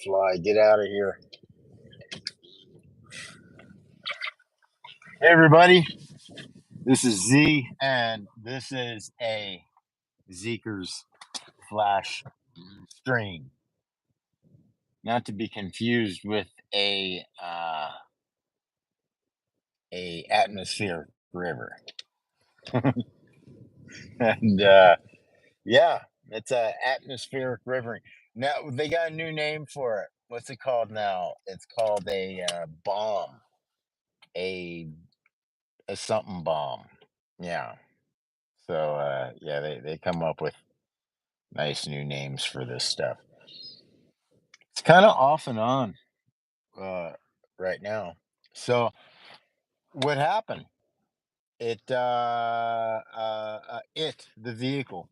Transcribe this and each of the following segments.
Fly, get out of here. Hey, everybody. This is Z, and this is a Zeekers flash stream. Not to be confused with a atmosphere river. And yeah, it's a atmospheric river. Now they got a new name for it. What's it called now? It's called a bomb, a a something bomb. Yeah. So yeah, they come up with nice new names for this stuff. It's kind of off and on uh, right now. So what happened? The vehicle,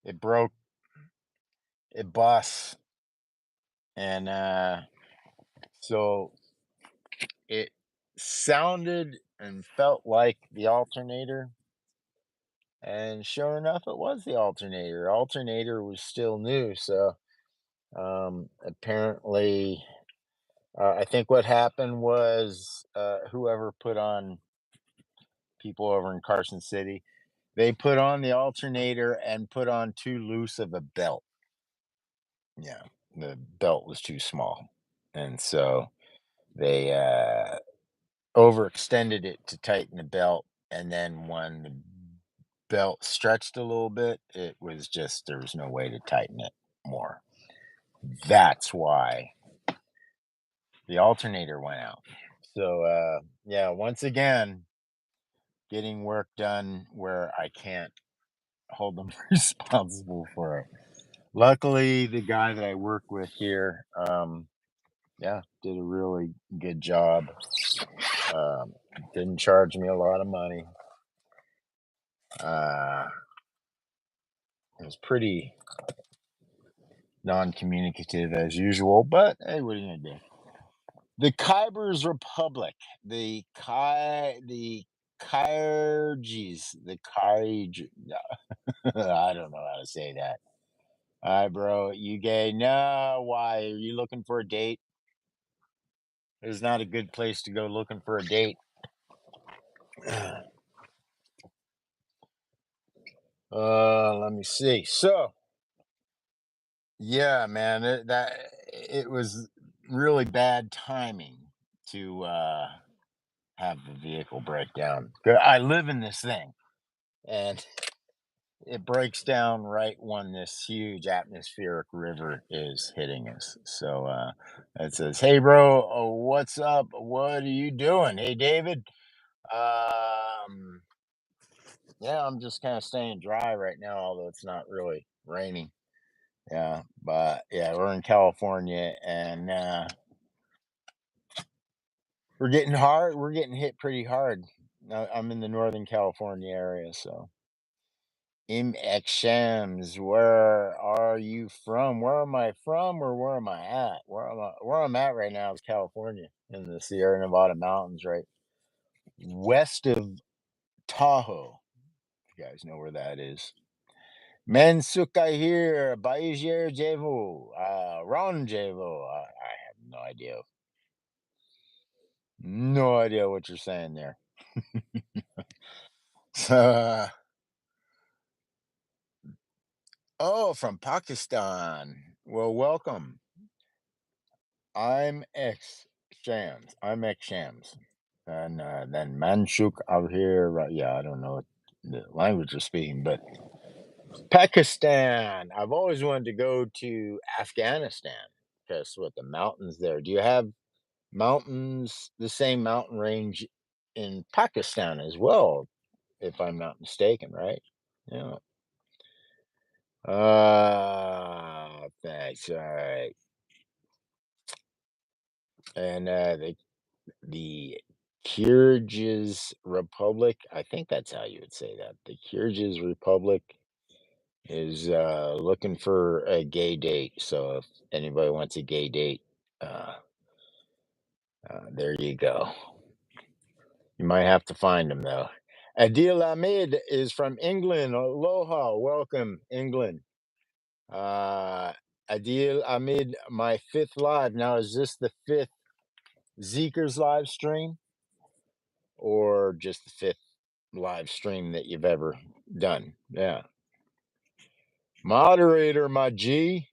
it broke, it bust, and so it sounded and felt like the alternator. And sure enough, it was the alternator. Alternator was still new, so apparently, I think what happened was whoever put on people over in Carson City, they put on the alternator and put on too loose of a belt. Yeah, the belt was too small, and so they overextended it to tighten the belt. And then when the belt stretched a little bit, it was just there was no way to tighten it more. That's why the alternator went out. So yeah, once again, getting work done where I can't hold them responsible for it. Luckily, the guy that I work with here, yeah, did a really good job. Um, didn't charge me a lot of money. Uh, it was pretty non-communicative as usual, but hey, what are you gonna do? The Khyber's Republic, the Kyrgyz, the Kyrgy. I don't know how to say that. Hi, bro. You gay? No. Why? Are you looking for a date? It's not a good place to go looking for a date. Let me see. So, yeah, man, it was really bad timing to have the vehicle break down. I live in this thing, and it breaks down right when this huge atmospheric river is hitting us. So it says, "Hey, bro, what's up? What are you doing? Hey, David." Um, yeah, I'm just kind of staying dry right now, although it's not really raining. Yeah, but yeah, we're in California, and we're getting hard. We're getting hit pretty hard. I'm in the Northern California area, so. Shams, where are you from? Where am I from, or where am I at? Where I'm at right now is California in the Sierra Nevada mountains, right west of Tahoe. If you guys know where that is. Mensuka here, Baijer Jevo, Ron Jevo. I have no idea. No idea what you're saying there. So, oh, from Pakistan. Well, welcome. I'm X Shams. And then Manshuk out here. Right, yeah, I don't know what the language you're speaking, but Pakistan. I've always wanted to go to Afghanistan because what the mountains there. Do you have mountains, the same mountain range in Pakistan as well, if I'm not mistaken, right? Yeah. That's all right. And the Kyrgyz Republic, I think that's how you would say that. The Kyrgyz Republic is looking for a gay date. So if anybody wants a gay date, uh, there you go. You might have to find them though. Adil Ahmed is from England. Aloha, welcome, England. Uh, Adil Amid, my fifth live. Now, is this the fifth Zeekers live stream or just the fifth live stream that you've ever done? Yeah. Moderator, my G.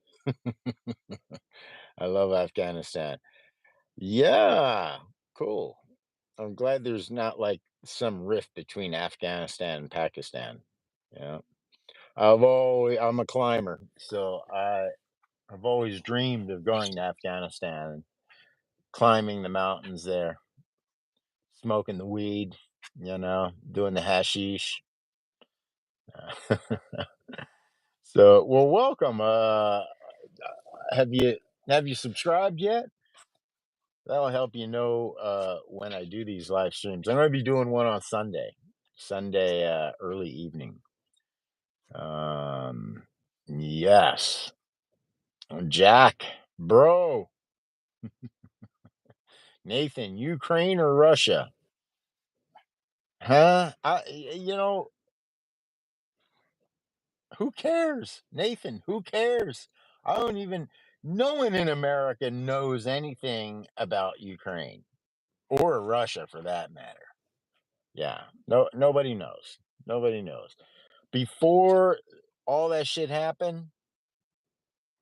I love Afghanistan. Yeah. Cool. I'm glad there's not like some rift between Afghanistan and Pakistan. Yeah. I'm a climber, so I've always dreamed of going to Afghanistan and climbing the mountains there, smoking the weed, doing the hashish. So, well, welcome. Have you subscribed yet? That'll help you know when I do these live streams. I'm going to be doing one on Sunday early evening. Yes, Jack, bro, Nathan, Ukraine or Russia? Huh? Who cares? Nathan, who cares? I don't even, no one in America knows anything about Ukraine or Russia for that matter. Yeah. No, nobody knows. Nobody knows. Before all that shit happened,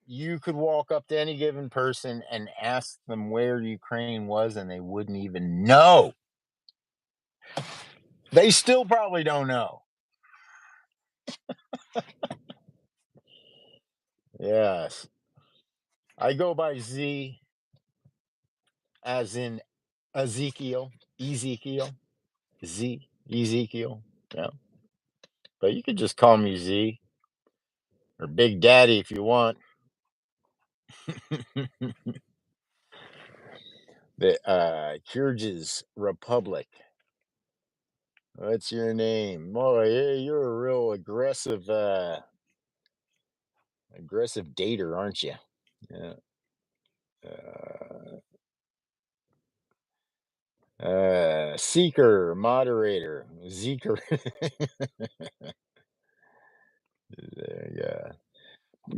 you could walk up to any given person and ask them where Ukraine was and they wouldn't even know. They still probably don't know. Yes. I go by Z as in Ezekiel, Ezekiel. Yeah. But you could just call me Z or Big Daddy if you want. The Kyrgyz Republic. What's your name? Boy, yeah, you're a real aggressive dater, aren't you? Yeah. Seeker, moderator, Zeker. Yeah.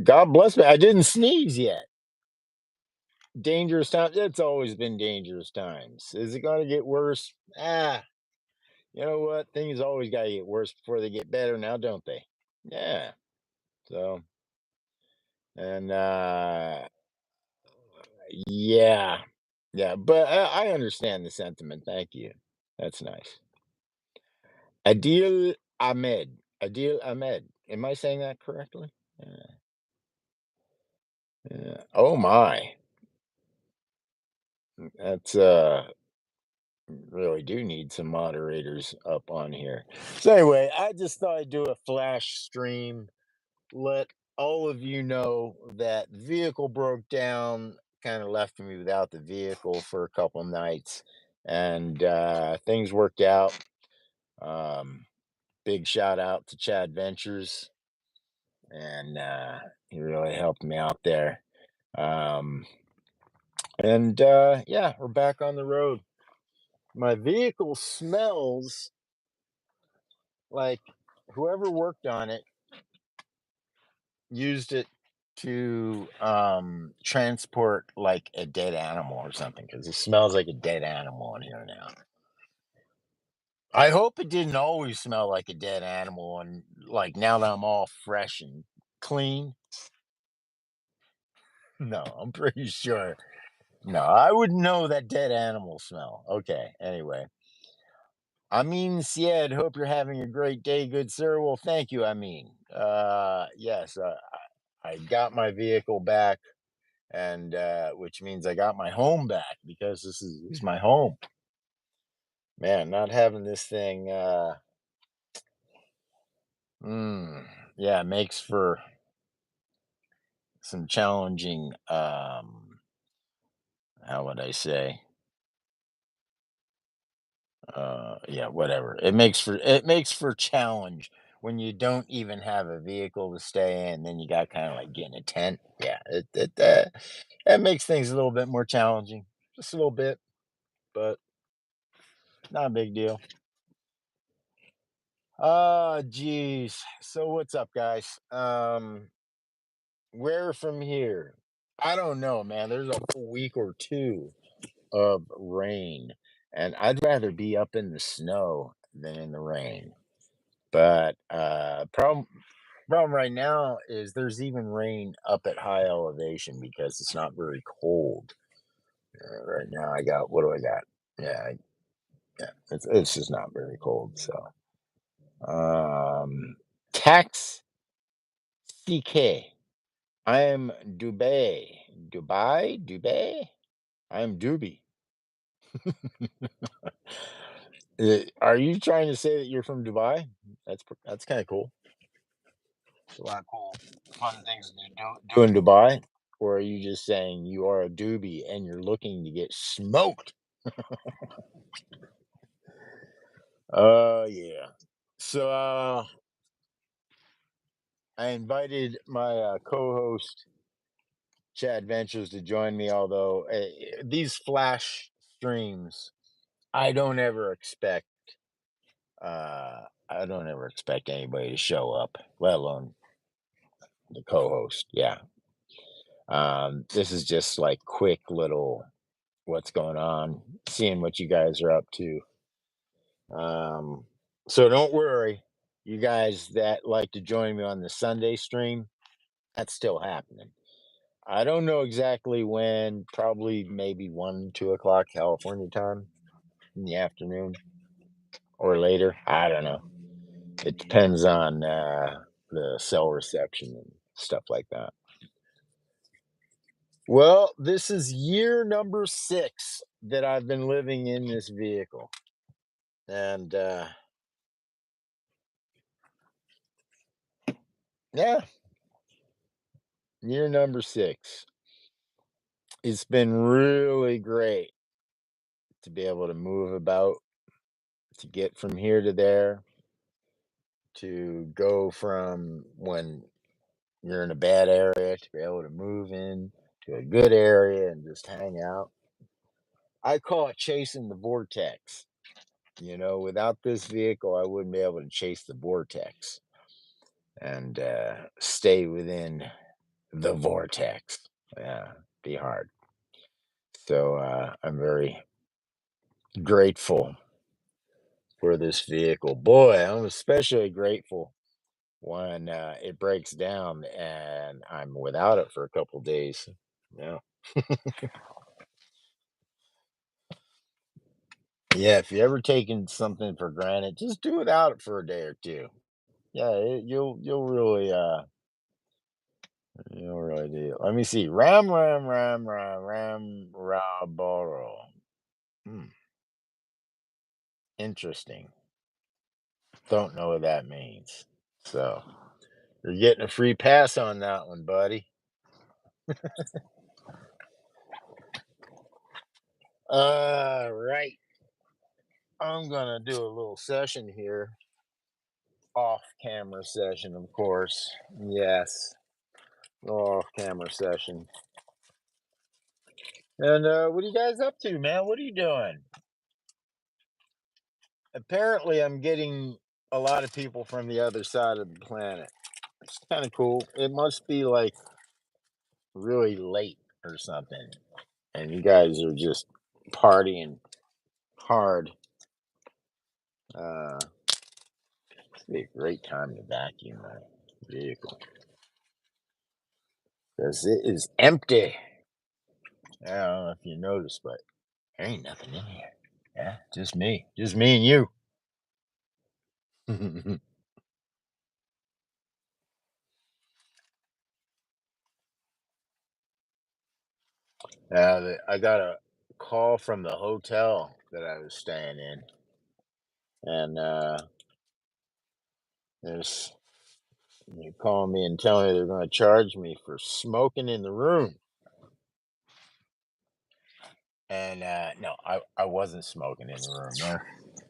God bless me. I didn't sneeze yet. Dangerous times. It's always been dangerous times. Is it going to get worse? You know what? Things always got to get worse before they get better now, don't they? Yeah. So, and yeah. Yeah. But I understand the sentiment. Thank you. That's nice. Adil Ahmed. Adil Ahmed. Am I saying that correctly? Yeah. Yeah. Oh my. That's really do need some moderators up on here. So anyway, I just thought I'd do a flash stream, let all of you know that vehicle broke down, kind of left me without the vehicle for a couple nights, and things worked out. Um, Big shout out to Chad Ventures, and he really helped me out there. Um, and yeah, we're back on the road. My vehicle smells like whoever worked on it used it to transport like a dead animal or something because it smells like a dead animal in here now. I hope it didn't always smell like a dead animal and like now that I'm all fresh and clean. No, I'm pretty sure. No, I would know that dead animal smell. Okay, anyway. I mean, Sied, hope you're having a great day, good sir. Well, thank you. I mean, yes, I got my vehicle back, and which means I got my home back because this is my home. Man, not having this thing, mm, yeah, makes for some challenging. How would I say? Yeah, whatever. It makes for challenge when you don't even have a vehicle to stay in. Then you got kind of like getting a tent. Yeah, that makes things a little bit more challenging, just a little bit, but not a big deal. Geez. So what's up, guys? Where from here? I don't know, man. There's a whole week or two of rain, and I'd rather be up in the snow than in the rain. But problem right now is there's even rain up at high elevation because it's not very cold. Right now, I got what do I got? Yeah, yeah, it's just not very cold. So, um, tax CK. I am Dubai. I am Doobie. Are you trying to say that you're from Dubai? That's kind of cool. There's a lot of cool, fun things to do in Dubai. Or are you just saying you are a doobie and you're looking to get smoked? Yeah. So I invited my co-host Chad Ventures to join me. Although these flash streams, I don't ever expect. I don't ever expect anybody to show up, let alone the co-host. Yeah. This is just like quick little what's going on, seeing what you guys are up to. Um, so don't worry, you guys that like to join me on the Sunday stream, that's still happening. I don't know exactly when, probably maybe 1, 2 o'clock California time in the afternoon or later. I don't know. It depends on the cell reception and stuff like that. Well, this is year number 6 that I've been living in this vehicle. And yeah, year number 6. It's been really great to be able to move about, to get from here to there, to go from when you're in a bad area to be able to move in to a good area and just hang out. I call it chasing the vortex. Without this vehicle, I wouldn't be able to chase the vortex and stay within the vortex. Yeah, be hard. So I'm very grateful for this vehicle. Boy, I'm especially grateful when it breaks down and I'm without it for a couple days. Yeah. Yeah, if you ever taken something for granted, just do without it for a day or two. Yeah, you'll really do. Let me see. Ram Raboro. Hmm, interesting. Don't know what that means. So you're getting a free pass on that one, buddy. Right. I'm gonna do a little session here. Off camera session, of course. Yes. Off camera session. And what are you guys up to, man? What are you doing? Apparently I'm getting a lot of people from the other side of the planet. It's kind of cool. It must be like really late or something. And you guys are just partying hard. It's be a great time to vacuum my vehicle because it is empty. I don't know if you noticed, but there ain't nothing in here. Yeah, just me and you. I got a call from the hotel that I was staying in, and there's they calling me and telling me they're going to charge me for smoking in the room. And no, I wasn't smoking in the room.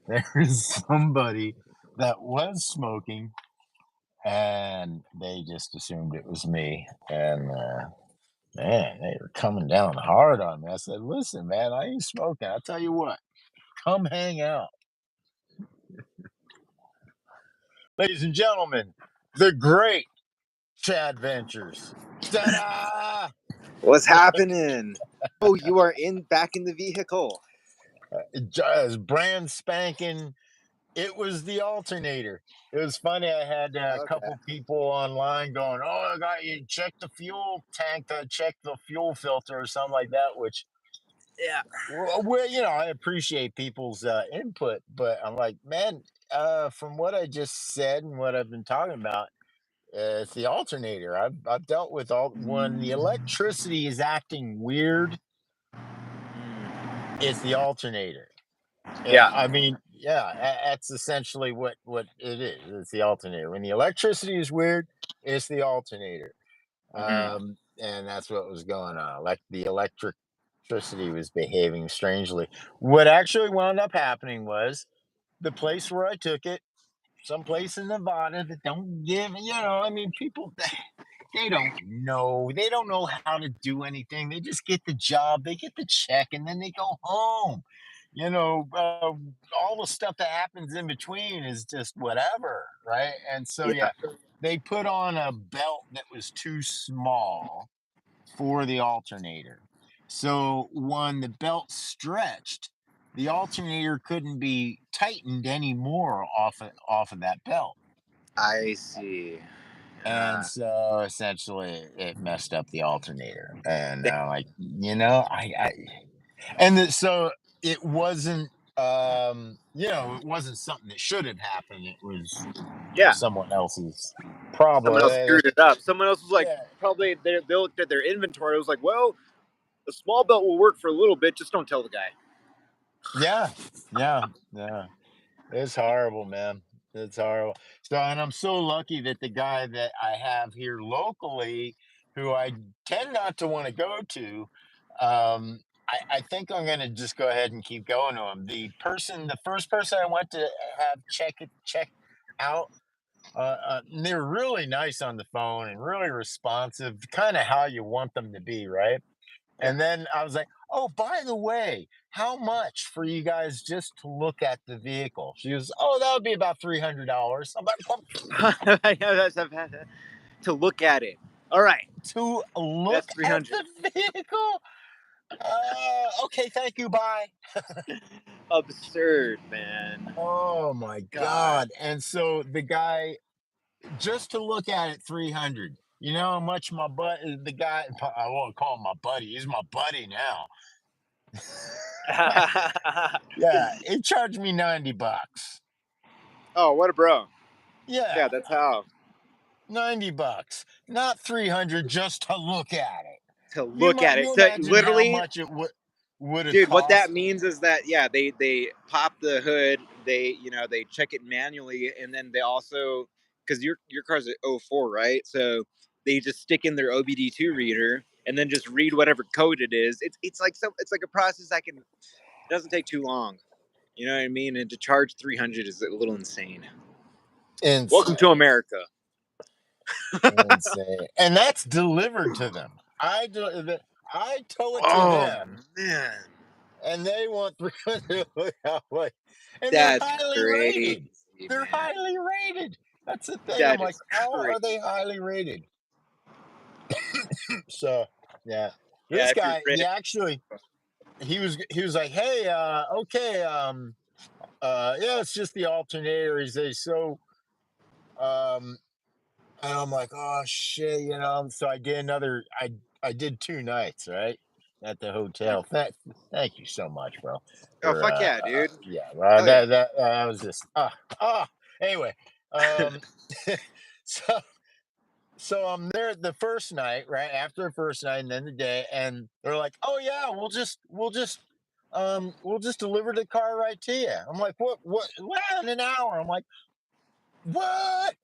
There's somebody that was smoking, and they just assumed it was me. And man, they were coming down hard on me. I said, "Listen, man, I ain't smoking. I'll tell you what, come hang out." Ladies and gentlemen, the great Chad Ventures. Ta-da! What's happening? Oh, you are back in the vehicle. Just brand spanking. It was the alternator. It was funny. I had a Okay. couple people online going, "Oh, I got you. Check the fuel tank. Check the fuel filter, or something like that." Which, Yeah. well, I appreciate people's input, but I'm like, man, from what I just said and what I've been talking about, it's the alternator. I've dealt with all when the electricity is acting weird. It's the alternator. Yeah, Yeah. I mean, yeah, that's essentially what it is. It's the alternator. When the electricity is weird, it's the alternator. Hmm. And that's what was going on. Like the electricity was behaving strangely. What actually wound up happening was the place where I took it, someplace in Nevada that don't give, I mean, people they don't know. They don't know how to do anything. They just get the job, they get the check, and then they go home. All the stuff that happens in between is just whatever, right? And so, Yeah. yeah, they put on a belt that was too small for the alternator. So when the belt stretched, the alternator couldn't be tightened anymore off of that belt. I see. And Uh, so essentially it messed up the alternator. And th- like, I and so it wasn't it wasn't something that should have happened. It was yeah. someone else's problem. Someone else screwed it up. Someone else was like, Yeah, probably they looked at their inventory. It was like, well, the small belt will work for a little bit. Just don't tell the guy. yeah, yeah, yeah. It's horrible, man. It's horrible. So, and I'm so lucky that the guy that I have here locally, who I tend not to want to go to, I think I'm going to just go ahead and keep going to him. The first person I went to have check out, they were really nice on the phone and really responsive, kind of how you want them to be, right? Yeah. And then I was like, "Oh, by the way, how much for you guys just to look at the vehicle?" She was, "Oh, that would be about $300." I'm like, "Well, To look at it. All right. to look That's three at hundred. the vehicle? Okay, thank you, bye." Absurd, man. Oh my God. god! And so the guy, just to look at it, 300. You know how much the guy, I won't call him my buddy. He's my buddy now. Yeah, he charged me $90. Oh, what a bro. Yeah, Yeah, that's how. $90, not 300 just to look at it. To look at it. You To imagine how literally, much it would have dude, what that cost? means is that yeah, they pop the hood, they check it manually, and then they also, because your car's at '04, right? So they just stick in their OBD2 reader and then just read whatever code it is. It's like a process that can, it doesn't take too long. You know what I mean? And to charge 300 is a little insane. Welcome to Insane, America. insane, and that's delivered to them. I tow it to Oh them, man, and they want 300. And they're that's highly crazy, rated. They're man. highly rated. That's the thing. I'm That like, is how crazy. are they highly rated? So, yeah, Yeah, this if you're guy, rich. he was like, "Hey, okay, yeah, it's just the alternator." He's a so um and I'm like, "Oh shit," so I did 2 nights, right, at the hotel. Thank you so much, bro, Oh for fuck yeah, dude. yeah, well, Hell yeah. that was just anyway, um so I'm there the first night, right after the first night, and then the day, and they're like, "Oh yeah, we'll just deliver the car right to you." I'm like, what in an hour? I'm like, what?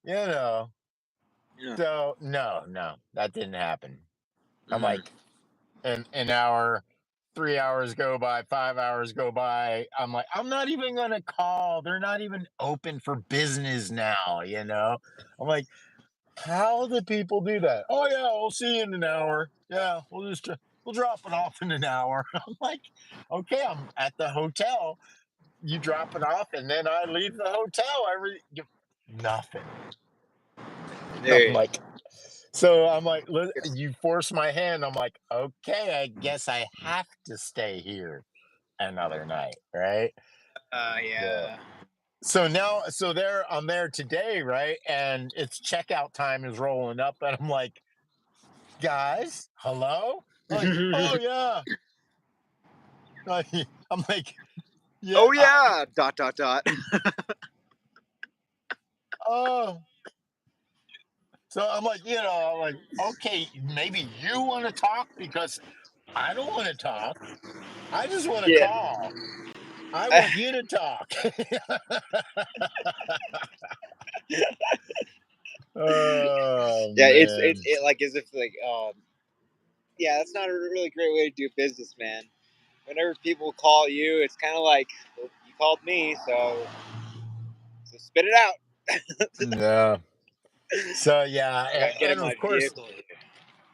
You know. Yeah. So no, that didn't happen. I'm Mm. like, an hour, 3 hours go by, 5 hours go by. I'm like, I'm not even gonna call. They're not even open for business now. I'm like, how do people do that? "Oh yeah, we'll see you in an hour. Yeah, we'll drop it off in an hour." I'm like, okay, I'm at the hotel. You drop it off, and then I leave the hotel. Nothing. I'm Dude, like, So I'm like, you force my hand. I'm like, okay, I guess I have to stay here another night, right? So, Yeah. so now, so there, I'm there today, right? And it's checkout time is rolling up, and I'm like, guys, hello? Like, oh yeah. Like, I'm like, yeah, Oh yeah. Dot dot dot. oh. So I'm like, I'm like, okay, maybe you want to talk because I don't want to talk. I just want to Yeah. call. I want you to talk. Oh Yeah. man. It like as if like yeah, that's not a really great way to do business, man. Whenever people call you, it's kind of like, well, you called me, so spit it out. Yeah. So yeah, I gotta get in and my of course, vehicle here.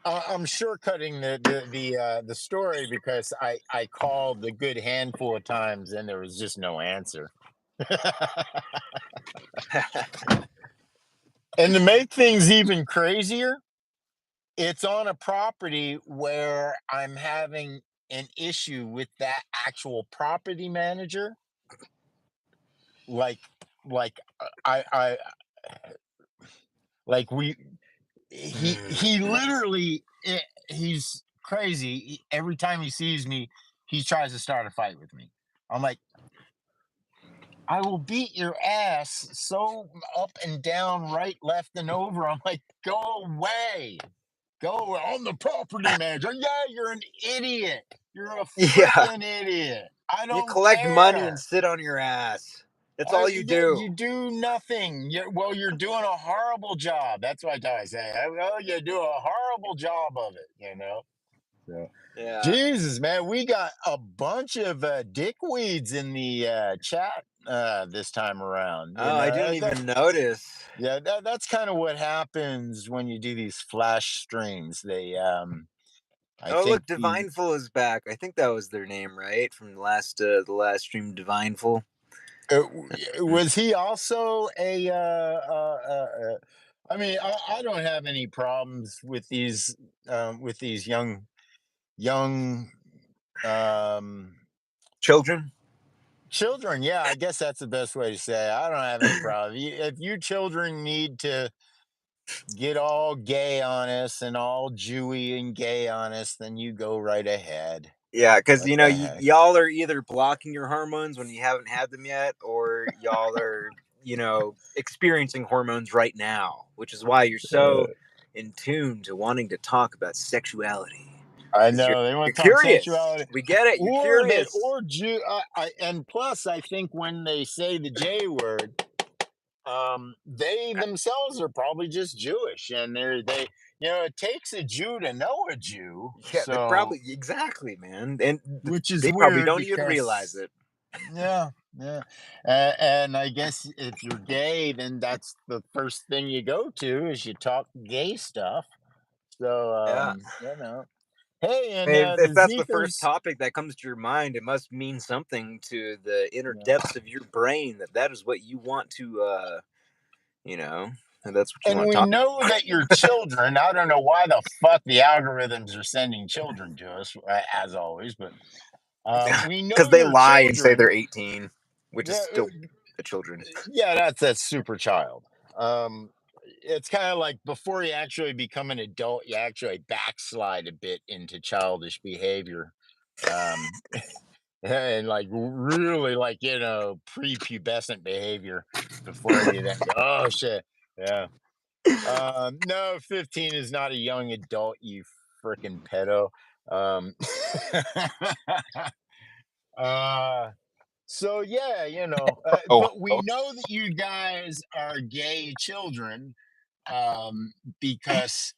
I'm shortcutting the story because I called a good handful of times and there was just no answer. And to make things even crazier, it's on a property where I'm having an issue with that actual property manager. Like, I like we he literally he's crazy. Every time he sees me, he tries to start a fight with me. I'm like, I will beat your ass so up and down, right, left, and over. I'm like, go away. Go. I'm the property manager. Yeah, you're an idiot. You're a Yeah, freaking idiot. I you don't collect money and care. sit on your ass. That's all you Yeah, do. you do nothing. You're doing a horrible job. That's what I say. Well, you do a horrible job of it. So, Yeah. Jesus, man, we got a bunch of dickweeds in the chat this time around. Oh, I didn't even notice. Yeah, that's kind of what happens when you do these flash streams. I Oh, think look, Divineful is back. I think that was their name, right? From the last stream, Divineful. was he also a. I mean, I don't have any problems with these young um Children. children. Yeah, I guess that's the best way to say it. I don't have any problem. If you children need to get all gay on us and all Jewy and gay on us, then you go right ahead. Yeah, because What the heck? y'all are either blocking your hormones when you haven't had them yet, or y'all are experiencing hormones right now, which is why you're Uh, so in tune to wanting to talk about sexuality. I Because know they you're want to talk curious. sexuality, We get it. You're or they curious. or Jew. And plus, I think when they say the J word, they themselves are probably just Jewish, and it takes a Jew to know a Jew. Yeah, they So, probably exactly, man, and which is they probably weird don't even realize because it. yeah, yeah. And I guess if you're gay, then that's the first thing you go to is you talk gay stuff. So, Yeah. hey, and Hey, if the that's the first Zeekers, topic that comes to your mind, it must mean something to the inner yeah. depths of your brain that is what you want to, you know, and that's what you And want to we talk. know that your children, I don't know why the fuck the algorithms are sending children to us, as always, but we Because know they your lie and say they're children. 18, which is Yeah, still the children. yeah, that's super child. Um, it's kind of like before you actually become an adult, you actually backslide a bit into childish behavior. Um, and like really like, prepubescent behavior before you then go, oh shit. Yeah. No, 15 is not a young adult, you freaking pedo. Um, uh, so yeah, Oh, but we oh. know that you guys are gay children, because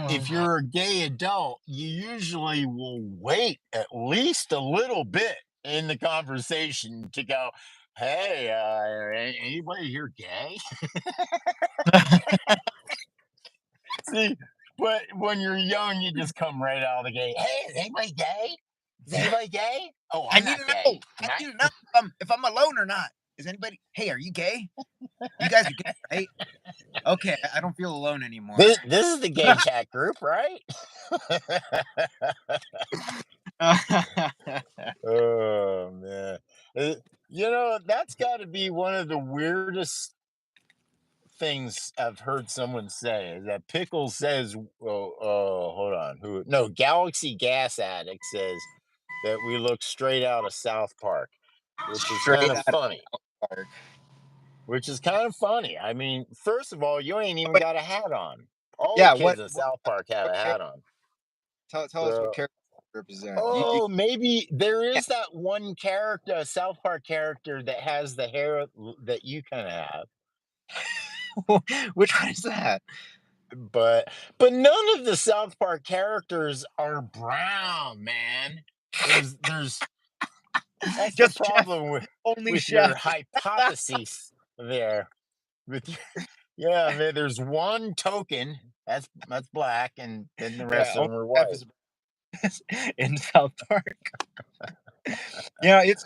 if you're a gay adult, you usually will wait at least a little bit in the conversation to go, "Hey, anybody here gay?" See, but when you're young, you just come right out of the gate. Hey, is anybody gay? Is anybody gay? Oh, I I'm need not to know. gay. I Not need to know if I'm alone or not. Is anybody? Hey, are you gay? You guys are gay, right? Okay, I don't feel alone anymore. This is the gay chat group, right? Oh man. Uh, that's got to be one of the weirdest things I've heard someone say is that Pickles says, hold on. Who? No, Galaxy Gas Addict says that we look straight out of South Park, which is kind Straight of out of funny. South Park. Which is kind of funny. I mean, first of all, you ain't Oh, even wait, got a hat on. All the yeah. kids in South Park had What a character? hat on. Tell us what So, character you represent. You oh, maybe there yeah. is that one character, a South Park character that has the hair that you kind of have. Which one is that? But none of the South Park characters are brown, man. There's that's the Just Chef. problem Only with Chef. your hypotheses there. With your, yeah, man, there's one token that's black, and then the Yeah, rest of only them are Chef white. is in South Park.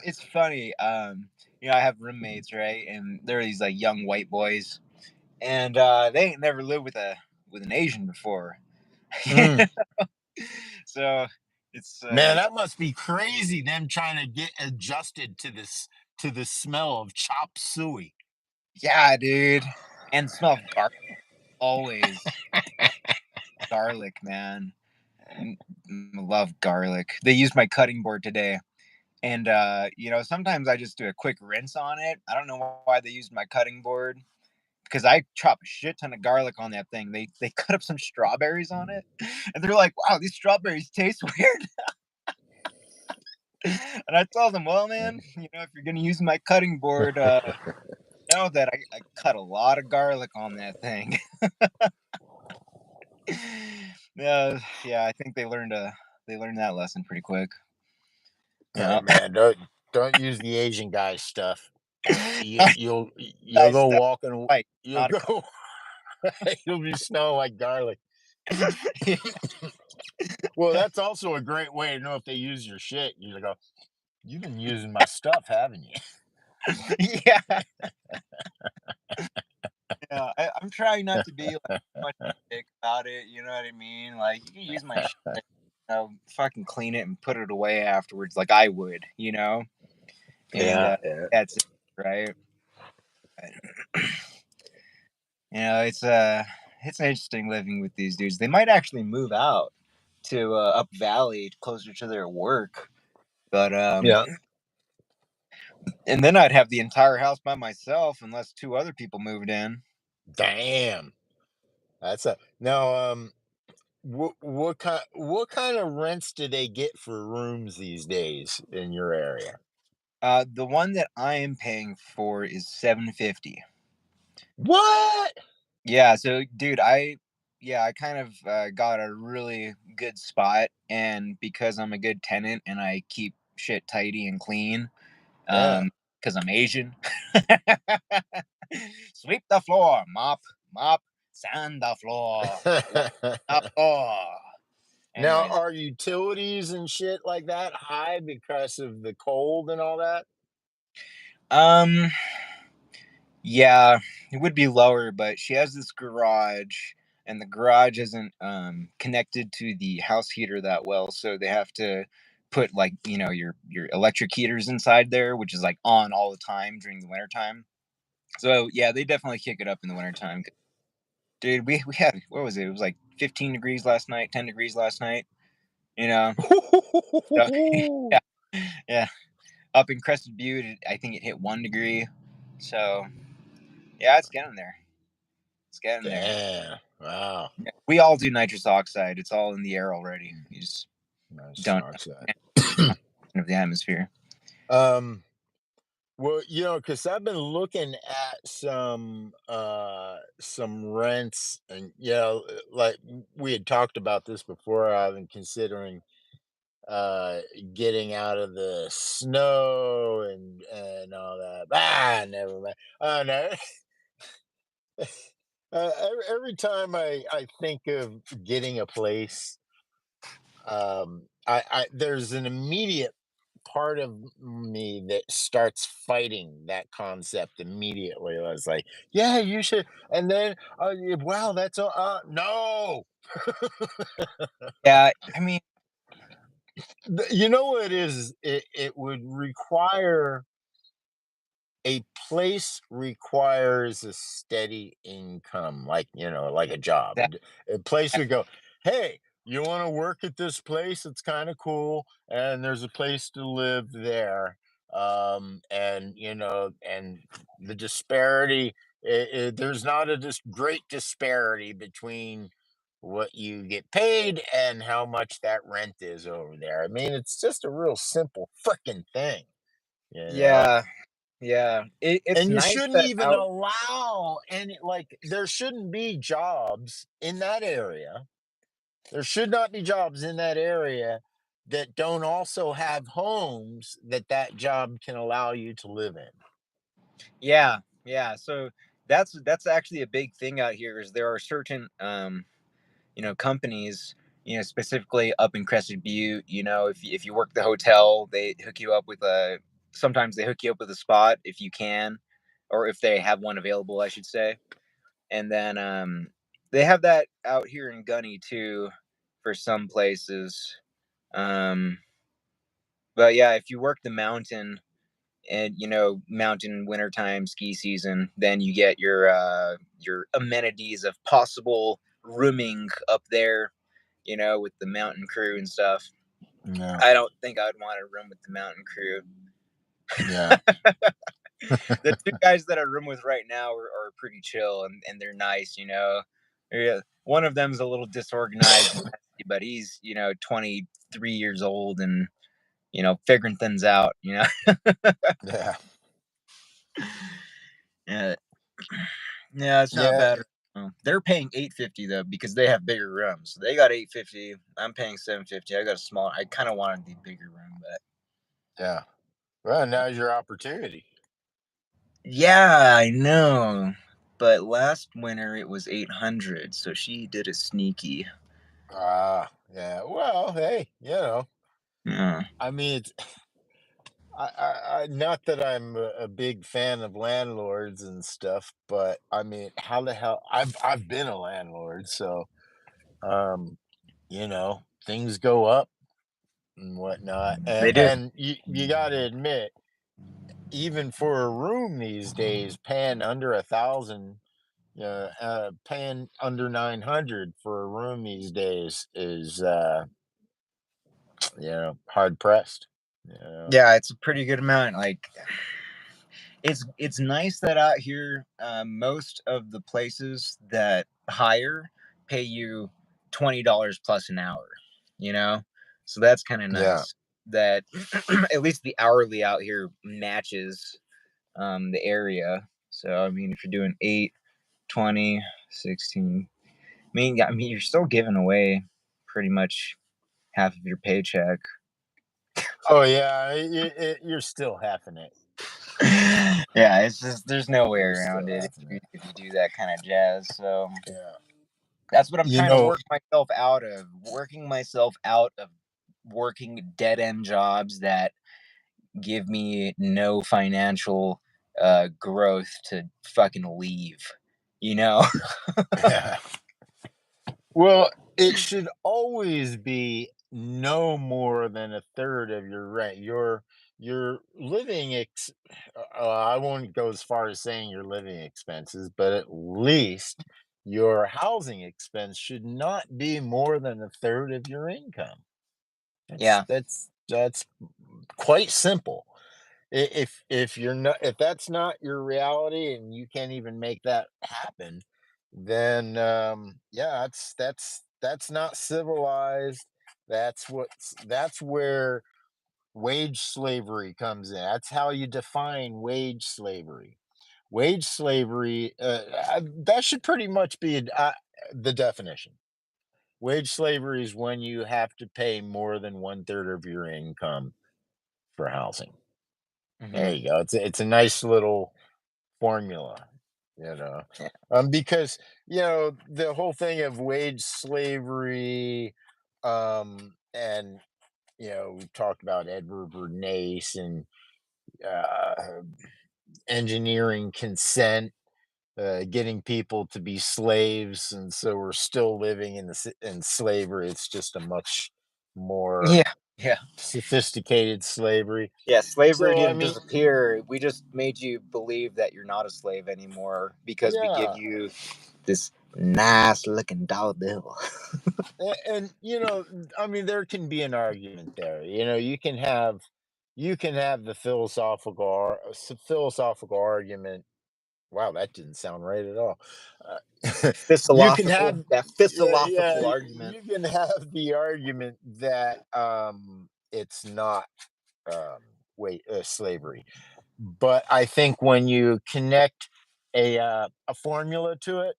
It's funny. I have roommates, right? And they're these like young white boys, and they ain't never lived with an Asian before. Mm. So Man, it's that must be crazy. Them trying to get adjusted to the smell of chop suey. yeah, dude. And smell of garlic always. Garlic, man. Mm, love garlic. They used my cutting board today. And sometimes I just do a quick rinse on it. I don't know why they used my cutting board because I chop a shit ton of garlic on that thing. They cut up some strawberries on it, and they're like, "Wow, these strawberries taste weird." And I told them, "Well, man, if you're gonna use my cutting board, know that I cut a lot of garlic on that thing." Yeah, I think they learned that lesson pretty quick. Yeah, Yeah, man, don't use the Asian guy stuff. You'll I go stuff walking. like You'll not a go. You'll be smelling like garlic. Well, that's also a great way to know if they use your shit. You go, you've been using my stuff, haven't you? yeah, yeah. I'm trying not to be like much of a dick about it. You know what I mean? Like you can use my shit, fucking clean it and put it away afterwards, like I would, and Yeah, yeah. that's it, right? It's interesting living with these dudes. They might actually move out to up valley closer to their work, but Yeah. and then I'd have the entire house by myself unless two other people moved in. Damn. That's a now. What kind of rents do they get for rooms these days in your area? The one that I am paying for is 750. What? Yeah, so dude, I kind of got a really good spot, and because I'm a good tenant and I keep shit tidy and clean, Yeah. because I'm Asian. Sweep the floor, mop, sand the floor, wipe the floor. Now, Anyways, are utilities and shit like that high because of the cold and all that? um, yeah, it would be lower, but she has this garage, and the garage isn't connected to the house heater that well, so they have to put like your electric heaters inside there, which is like on all the time during the winter time. So yeah, they definitely kick it up in the wintertime. Dude, we had what was it? It was like 15 degrees last night, 10 degrees last night. You know, so, yeah, yeah. Up in Crested Butte, I think it hit 1 degree. So yeah, it's getting there. It's getting there. Damn. Wow. Yeah, we all do nitrous oxide. It's all in the air already. You just Nice don't oxide. of the atmosphere. um. Well, because I've been looking at some rents, and like we had talked about this before. I've been considering uh getting out of the snow and all that. Never mind. Oh no. Every time I think of getting a place, I there's an immediate part of me that starts fighting that concept immediately. I was like, "Yeah, you should," and then, wow, that's a no!" Yeah, I mean, You know what it is? It would require a place requires a steady income, like, like a job. that A place would go, "Hey, you wanna work at this place? It's kinda cool, and there's a place to live there." And, and the disparity, there's not a great disparity between what you get paid and how much that rent is over there. I mean, it's just a real simple freaking thing, you know? yeah, yeah. It's And you nice shouldn't that even out. allow any, like, there shouldn't be jobs in that area. There should not be jobs in that area that don't also have homes that that job can allow you to live in. Yeah, yeah. So that's actually a big thing out here. Is there are certain companies, specifically up in Crested Butte. If you work the hotel, they hook you up with a. Sometimes they hook you up with a spot if you can, or if they have one available, I should say. And then they have that out here in Gunny too, for some places. Um, but yeah, if you work the mountain and mountain wintertime ski season, then you get your amenities of possible rooming up there, with the mountain crew and stuff. Yeah, I don't think I'd want to room with the mountain crew. yeah, The two guys that I room with right now are pretty chill, and they're nice. Yeah, one of them's a little disorganized and messy, but he's 23 years old and figuring things out. yeah, Yeah, yeah, it's not yeah, bad. They're paying 850 though because they have bigger rooms. So they got 850. I'm paying 750. I got a small. I kind of wanted the bigger room, but yeah. Well, now's your opportunity. yeah, I know. But last winter it was 800, so she did a sneaky. Yeah. Well, hey, Yeah, I mean, it's not that I'm a big fan of landlords and stuff, but I mean, how the hell I've been a landlord, so things go up and whatnot, they do. and you got to admit, even for a room these days, paying under 1,000, paying under 900 for a room these days is hard pressed. Yeah, it's a pretty good amount. Like it's nice that out here, most of the places that hire pay you $20 plus an hour. You know, so that's kind of Yeah. nice. That at least the hourly out here matches the area. So I mean, if you're doing 8, 20, 16, I mean, you're still giving away pretty much half of your paycheck. Oh yeah, you're still having it. Yeah, it's just there's no way You're around still it having it. if you do that kind of jazz. So Yeah. that's what I'm You trying to know, work myself out of. Working myself out of working dead end jobs that give me no financial growth to fucking leave. You know? yeah. Well, it should always be no more than a third of your rent. Your living I won't go as far as saying your living expenses, but at least your housing expense should not be more than a third of your income. That's Yeah. that's quite simple. If that's not your reality and you can't even make that happen, then yeah, that's not civilized. That's where wage slavery comes in. That's how you define wage slavery. Wage slavery, that should pretty much be the definition. Wage slavery is when you have to pay more than one third of your income for housing. There Hmm. you go. It's a nice little formula, you know. Yeah. Because the whole thing of wage slavery, and we've talked about Edward Bernays and uh, engineering consent, getting people to be slaves, and so we're still living in slavery. It's just a much more Yeah, yeah, sophisticated slavery. yeah. Slavery So I didn't mean, disappear. We just made you believe that you're not a slave anymore because we give yeah, you this nice looking dollar bill. and I mean, there can be an argument there. You can have the philosophical argument. Wow, that didn't sound right at all. You can have, Philosophical, that yeah, philosophical argument. you can have the argument that it's not um, slavery, but I think when you connect a formula to it,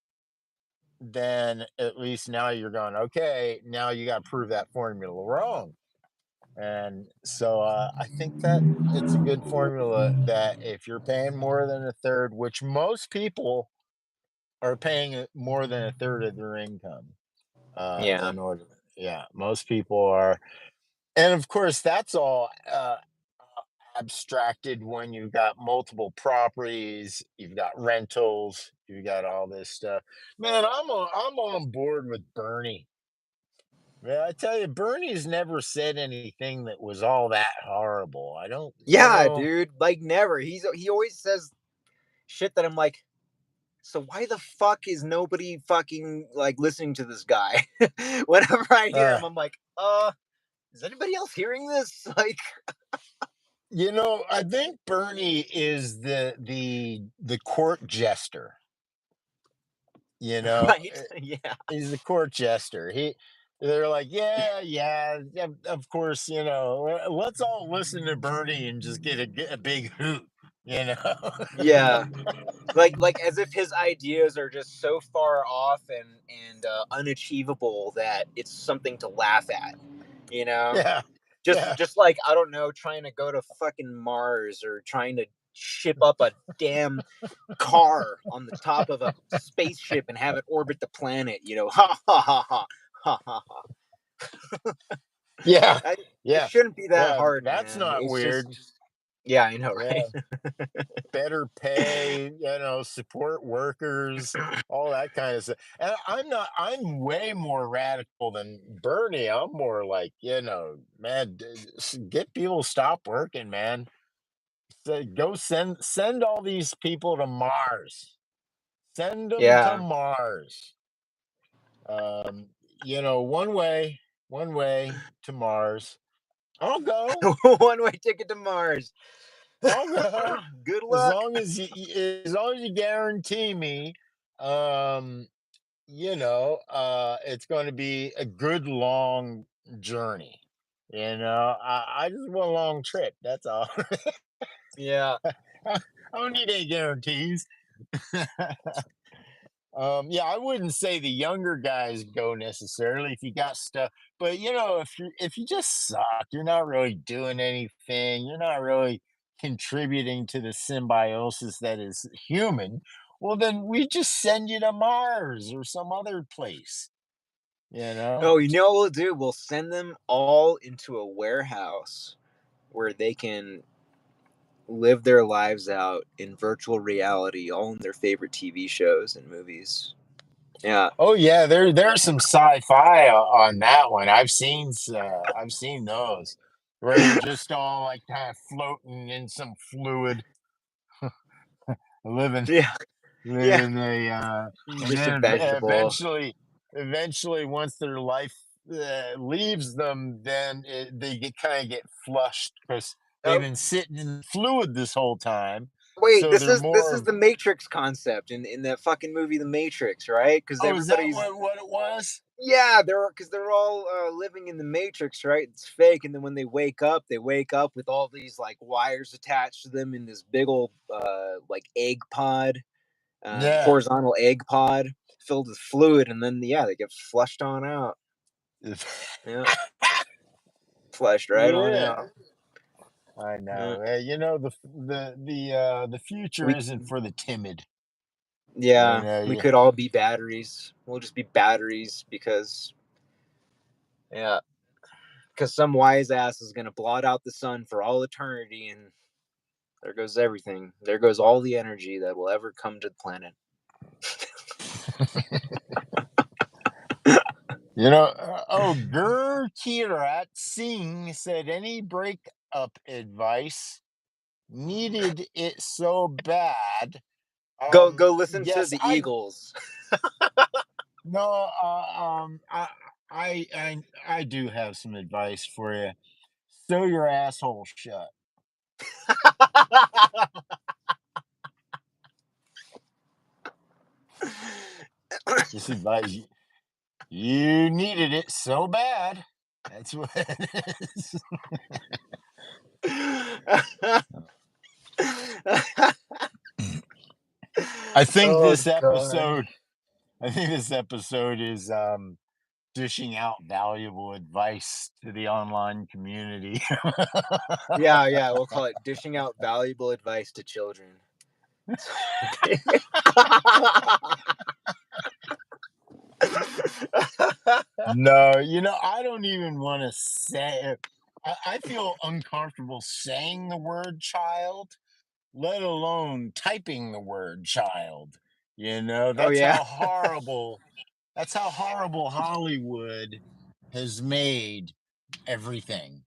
then at least now you're going, okay, now you got to prove that formula wrong. And so I think that it's a good formula that if you're paying more than a third, which most people are paying more than a third of their income, Yeah, in order. Yeah, most people are, and of course that's all abstracted when you've got multiple properties, you've got rentals, you've got all this stuff. Man, I'm on board with Bernie. Man, I tell you, Bernie's never said anything that was all that horrible. I don't, yeah, dude. Like never. He always says shit that I'm like, so why the fuck is nobody fucking like listening to this guy? Whenever I hear uh, him, I'm like, is anybody else hearing this? Like, I think Bernie is the court jester. You know, right? Yeah, he's the court jester. They're like, yeah, yeah, yeah, of course, let's all listen to Bernie and just get a big hoot, you know. yeah. Like as if his ideas are just so far off and unachievable that it's something to laugh at. You know, Yeah, just yeah, just like I don't know, trying to go to fucking Mars or trying to ship up a damn car on the top of a spaceship and have it orbit the planet. You know, ha ha ha ha ha ha ha. yeah, It yeah, shouldn't be that yeah. hard, That's man. not It's weird. just yeah, I know, right? Yeah, better pay, support workers, all that kind of stuff. And I'm way more radical than Bernie. I'm more like, man, get people to stop working, man. Go send all these people to Mars. Send them to Yeah, Mars. Um, one way to Mars. I'll go. one way ticket to Mars. I'll go. Good As luck. long as you guarantee me, um, it's going to be a good long journey. I just want a long trip. That's all. Yeah. I don't need any guarantees. Yeah, I wouldn't say the younger guys go necessarily if you got stuff, but if you just suck, you're not really doing anything, you're not really contributing to the symbiosis that is human. Well, then we just send you to Mars or some other place, you know? Oh, you know what we'll do? We'll send them all into a warehouse where they can live their lives out in virtual reality, all in their favorite TV shows and movies. Yeah. Oh yeah, there's some sci-fi on that one. I've seen those where they're just all like kind of floating in some fluid, living Yeah. Yeah. living a and Just a then vegetable. eventually once their life leaves them, then they get flushed because they've Oh, been sitting in fluid this whole time, wait, so this they're is this more is of. the Matrix concept in the fucking movie The Matrix, right? Because Oh, is that everybody's what it was? yeah, they're all living in the Matrix, right? It's fake, and then when they wake up with all these like wires attached to them in this big old like egg pod, Yeah. horizontal egg pod filled with fluid, and then yeah, they get flushed on out. Yeah, flushed right on Yeah, out. I Yeah. know. The future We isn't for the timid. yeah, we Yeah. could all be batteries. We'll just be batteries because yeah, because some wise ass is gonna blot out the sun for all eternity, and there goes everything. There goes all the energy that will ever come to the planet. Kirat Singh said any breakup advice needed it so bad. Go listen to Yes, the Eagles. no, I do have some advice for you. Sew your asshole shut. Just advise you. You needed it so bad. That's what it is. I think Oh this god. episode. I think this episode is dishing out valuable advice to the online community. Yeah, we'll call it dishing out valuable advice to children. No, I don't even want to say. I feel uncomfortable saying the word child, let alone typing the word child. Oh That's yeah. how horrible. That's how horrible Hollywood has made everything.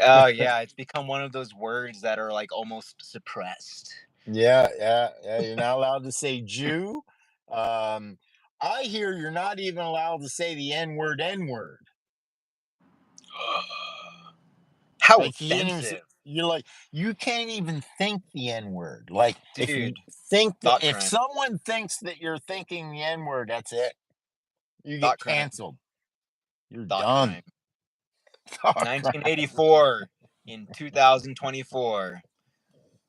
Oh yeah, it's become one of those words that are like almost suppressed. Yeah. You're not allowed to say Jew. Um, I hear you're not even allowed to say the N word. N word. How Like you can't even. offensive, You're like you can't even think the N word. Like if you dude. think that Thought if crime. someone thinks that you're thinking the N word, that's it. You get Thought crime. canceled. You're Thought done. crime. 1984 in 2024.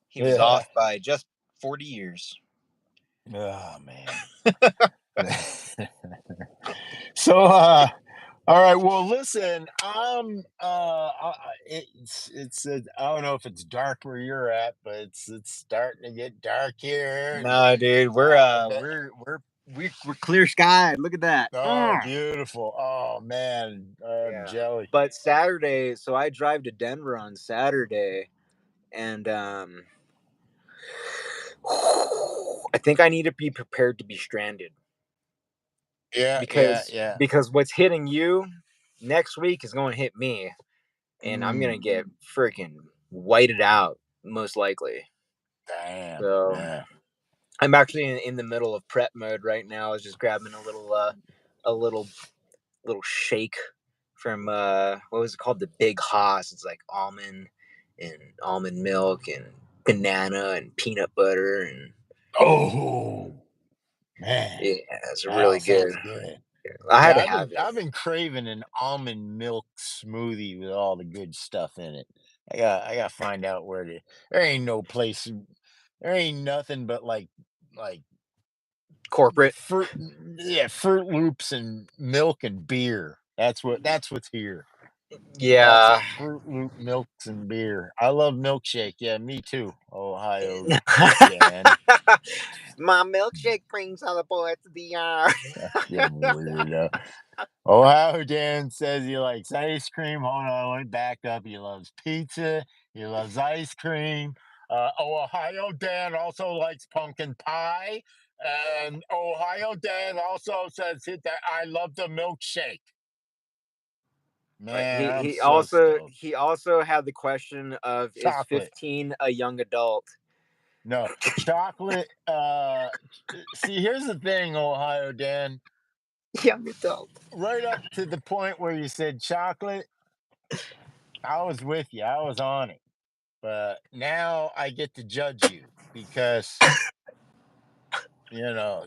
He was Yeah. off by just 40 years. Oh man. So all right, well listen, I don't know if it's dark where you're at, but it's starting to get dark here and Nah, dude, but we're clear skied. Look at that. oh beautiful. Oh man, Yeah. jelly. But Saturday, so I drive to Denver on Saturday, and I think I need to be prepared to be stranded Yeah, yeah, because yeah. what's hitting you next week is going to hit me, and I'm gonna Mm, get freaking whited out most likely. damn. So Yeah. I'm actually in the middle of prep mode right now. I was just grabbing a little shake from what was it called, the Big Hoss. It's like almond milk and banana and peanut butter, and Oh man. yeah, it's That all really good. sounds good. I had Yeah, to I've have been it. I've been craving an almond milk smoothie with all the good stuff in it. I got to find out where to. There ain't no place. There ain't nothing but like Corporate. fruit. Yeah, Fruit Loops and milk and beer. That's what's here. Lots of Yeah. Fruit Loop milks and beer. I love milkshake. Yeah, me too. Ohio Dan. My milkshake brings all the boys to the yard. Fucking weirdo. Ohio Dan says he likes ice cream. Hold on, let me back up. He loves pizza. He loves ice cream. Ohio Dan also likes pumpkin pie. And Ohio Dan also says that I love the milkshake. Right. Man, I'm so stoked. He also had the question of, is Chocolate. 15 a young adult? No, chocolate. See, here's the thing, Ohio Dan. Young adult. Right up to the point where you said chocolate, I was with you. I was on it. But now I get to judge you because,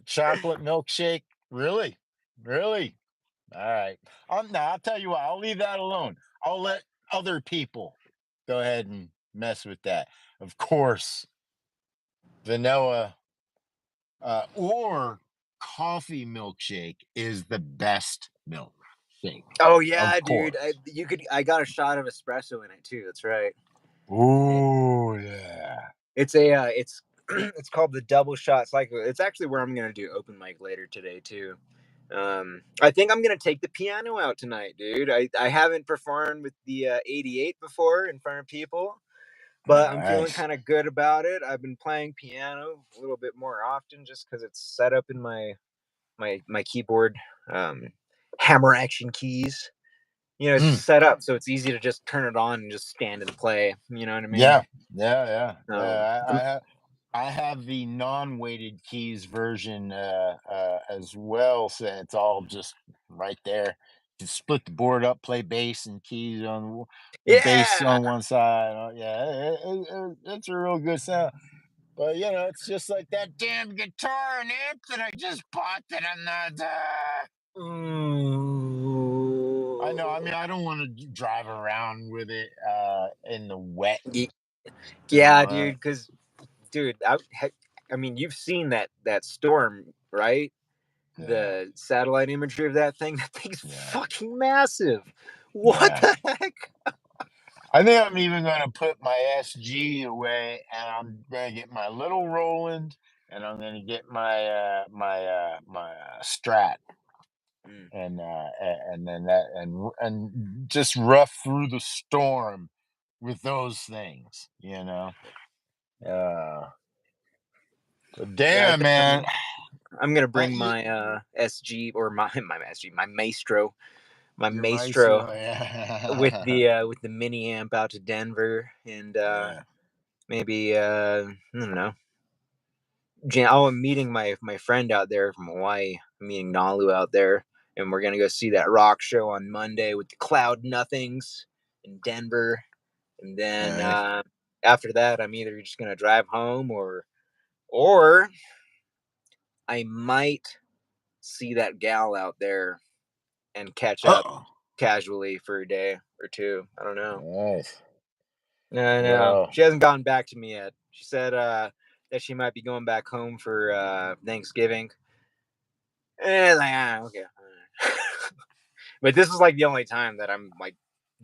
chocolate milkshake, really? Really? All right. Now I'll tell you what, I'll leave that alone. I'll let other people go ahead and mess with that. Of course, vanilla or coffee milkshake is the best milkshake. Oh Of yeah, dude. course. I got a shot of espresso in it too. That's right. Oh yeah. It's it's called the double shot cycle. It's actually where I'm gonna do open mic later today too. I think I'm gonna take the piano out tonight, dude. I haven't performed with the 88 before in front of people, but I'm feeling Nice. kind of good about it. I've been playing piano a little bit more often just because it's set up in my keyboard, um, hammer action keys. You know, it's Mm. set up so it's easy to just turn it on and just stand and play. You know what I mean? Yeah, yeah, yeah. Um, I'm- I have the non-weighted keys version as well, so it's all just right there. You split the board up, play bass and keys on bass yeah. on one side. Yeah, it's a real good sound. But it's just like that damn guitar and amp that I just bought that I'm not. I know. I Ooh. mean, I don't want to drive around with it in the wet. Ye- You Yeah, know. dude. Because, dude, I mean, you've seen that storm, right? Yeah, The satellite imagery of that thing. That thing's yeah, fucking massive. What yeah. the heck? I think I'm even going to put my SG away, and I'm going to get my little Roland, and I'm going to get my Strat, Mm. and then and just rough through the storm with those things. Uh, but Yeah, I damn, think man, I'm gonna I, bring you, my SG or my SG, my your Maestro Maestro, with the mini amp out to Denver and yeah, maybe I don't know. Oh, I'm meeting my friend out there from Hawaii. I'm meeting Nalu out there, and we're gonna go see that rock show on Monday with the Cloud Nothings in Denver, and then nice. after that, I'm either just gonna drive home or I might see that gal out there and catch up Oh, casually for a day or two. I don't know. nice. No, no, Well, she hasn't gotten back to me yet. She said that she might be going back home for Thanksgiving. And like, okay. But this is like the only time that I'm like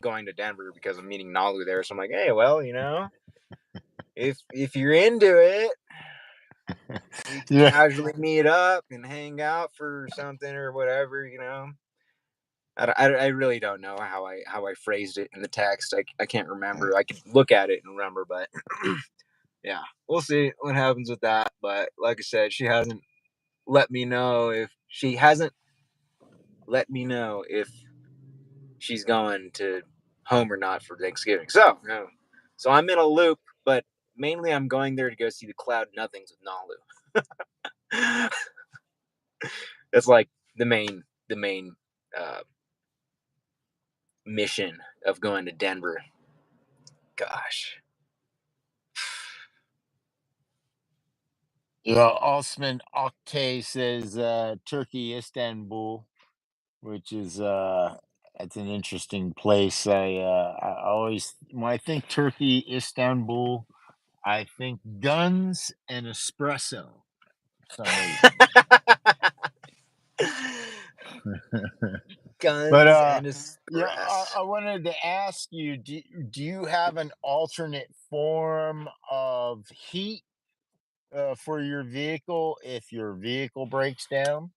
going to Denver because I'm meeting Nalu there. So I'm like, hey, well, if you're into it, we can yeah. casually meet up and hang out for something or whatever. I really don't know how I phrased it in the text. I can't remember. I could look at it and remember, but yeah, we'll see what happens with that. But like I said, she hasn't let me know if she's going to home or not for Thanksgiving. So no, so I'm in a loop, but mainly I'm going there to go see the Cloud Nothings with Nalu. That's like the main uh, mission of going to Denver. Gosh. Osman Oktay says Turkey, Istanbul, which is it's an interesting place. I always when I think Turkey, Istanbul, I think guns and espresso for some reason. But Guns and yeah, espresso. I wanted to ask you, do you have an alternate form of heat for your vehicle if your vehicle breaks down?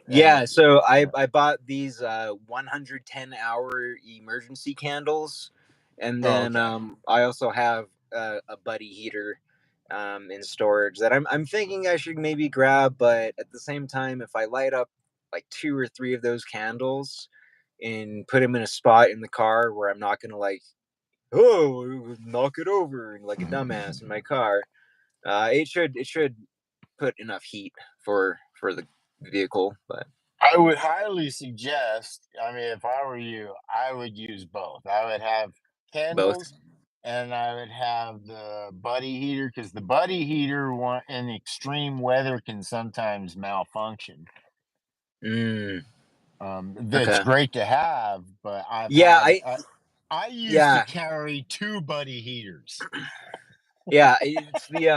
And Yeah, so I uh, I bought these 110-hour emergency candles, and oh, then okay. I also have a buddy heater in storage that I'm thinking I should maybe grab, but at the same time, if I light up like two or three of those candles and put them in a spot in the car where I'm not gonna like knock it over like a dumbass in my car, it should put enough heat for the vehicle, but. I would highly suggest, I mean, if I were you, I would use both. I would have Both. candles and I would have the buddy heater because the buddy heater in extreme weather can sometimes malfunction. Mm, That's okay. great to have, but Yeah, I used to yeah, carry two buddy heaters. yeah. It's the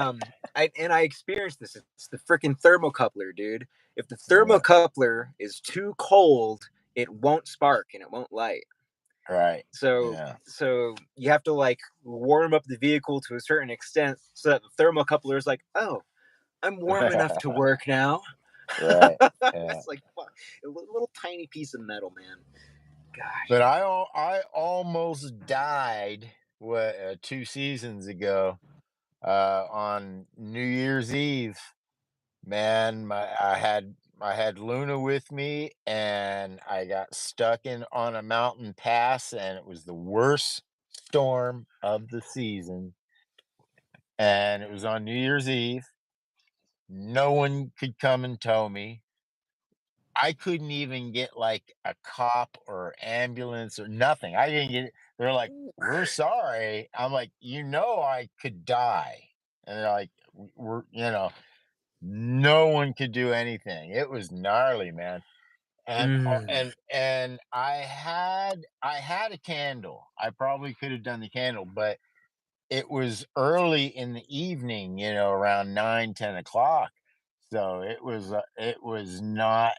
I experienced this. It's the freaking thermocoupler, dude. If the Yeah, thermocoupler is too cold, it won't spark and it won't light. right. So Yeah. so you have to like warm up the vehicle to a certain extent so that the thermocoupler is like, oh, I'm warm enough to work now. Right. Yeah. It's like fuck, a little tiny piece of metal, man. Gosh. But I almost died, what, 2 seasons ago, on New Year's Eve. Man, I had Luna with me, and I got stuck in on a mountain pass, and it was the worst storm of the season, and it was on New Year's Eve. No one could come and tow me. I couldn't even get, like, a cop or ambulance or nothing. I didn't get it. They're like, "We're sorry." I'm like, "You know I could die." And they're like, We're," no one could do anything. It was gnarly, man. And Mm, I had a candle. I probably could have done the candle, but it was early in the evening, around 9, 10 o'clock. So it was not,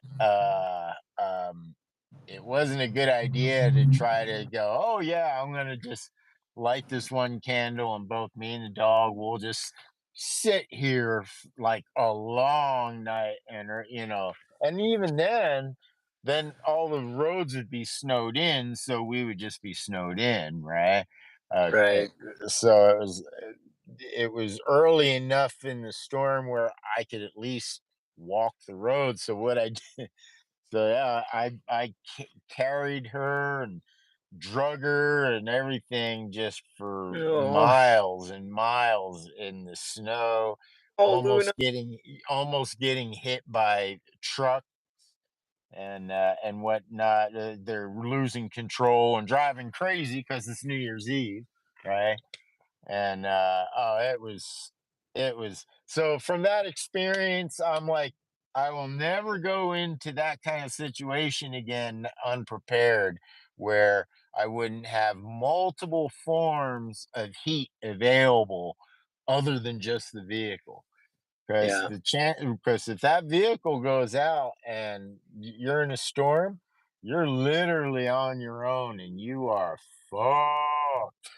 it wasn't a good idea to try to go, "Oh yeah, I'm gonna just light this one candle and both me and the dog will just sit here like a long night," and even then all the roads would be snowed in, so we would just be snowed in, right? right. So it was early enough in the storm where I could at least walk the road. So what I did, so yeah, carried her and drug her and everything just for Oh, miles and miles in the snow, oh, Luna. almost getting hit by truck and whatnot. They're losing control and driving crazy because it's New Year's Eve, right? And oh, it was so from that experience, I'm like, I will never go into that kind of situation again unprepared, where I wouldn't have multiple forms of heat available other than just the vehicle. Yeah, Because if that vehicle goes out and you're in a storm, you're literally on your own and you are fucked.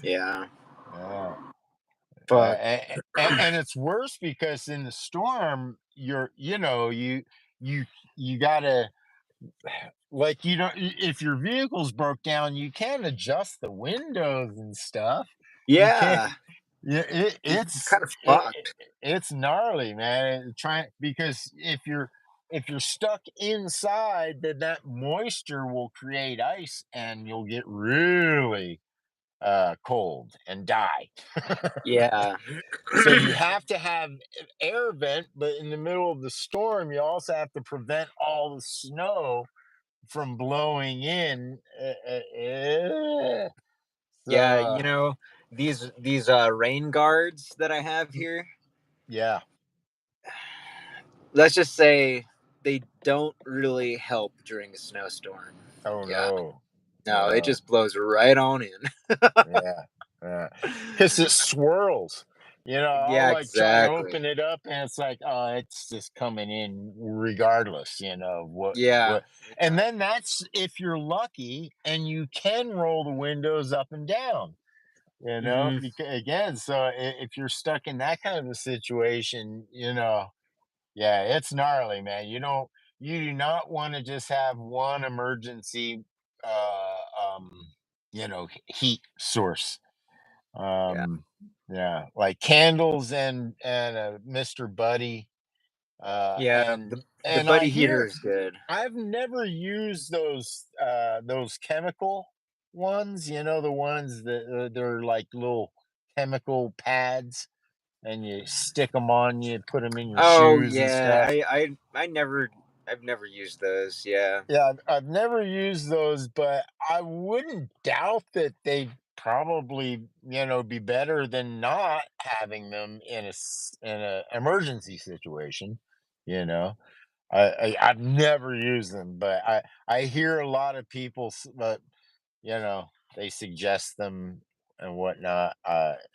yeah. Yeah. Fuck. And it's worse because in the storm, you gotta, like, if your vehicle's broke down, you can't adjust the windows and stuff. You can't. Yeah, Yeah, it's kind of fucked. it's gnarly, man. Trying because if you're stuck inside, then that moisture will create ice, and you'll get really cold and die. Yeah. So you have to have an air vent, but in the middle of the storm, you also have to prevent all the snow from blowing in. Yeah, So these rain guards that I have here, yeah. let's just say they don't really help during a snowstorm. Oh Yeah. no. No, it No. just blows right on in. Yeah. Yeah. Because it swirls. I'll Yeah, like try and exactly. open it up, and it's like, oh, it's just coming in regardless, of Yeah. what. And then that's if you're lucky and you can roll the windows up and down. Hmm. Again, so if you're stuck in that kind of a situation, yeah, it's gnarly, man. You do not want to just have one emergency, heat source. Yeah. Um, yeah, like candles and Mr. Buddy. Yeah. And The and I buddy heater hear is good. I've never used those chemical ones. The ones that they're like little chemical pads, and you stick them on you, put them in your Oh shoes and yeah. stuff. I've never used those. Yeah. Yeah, I've never used those, but I wouldn't doubt that they probably, be better than not having them in a emergency situation. You know, I've never used them, but I hear a lot of people, but you know, they suggest them and whatnot. Yeah,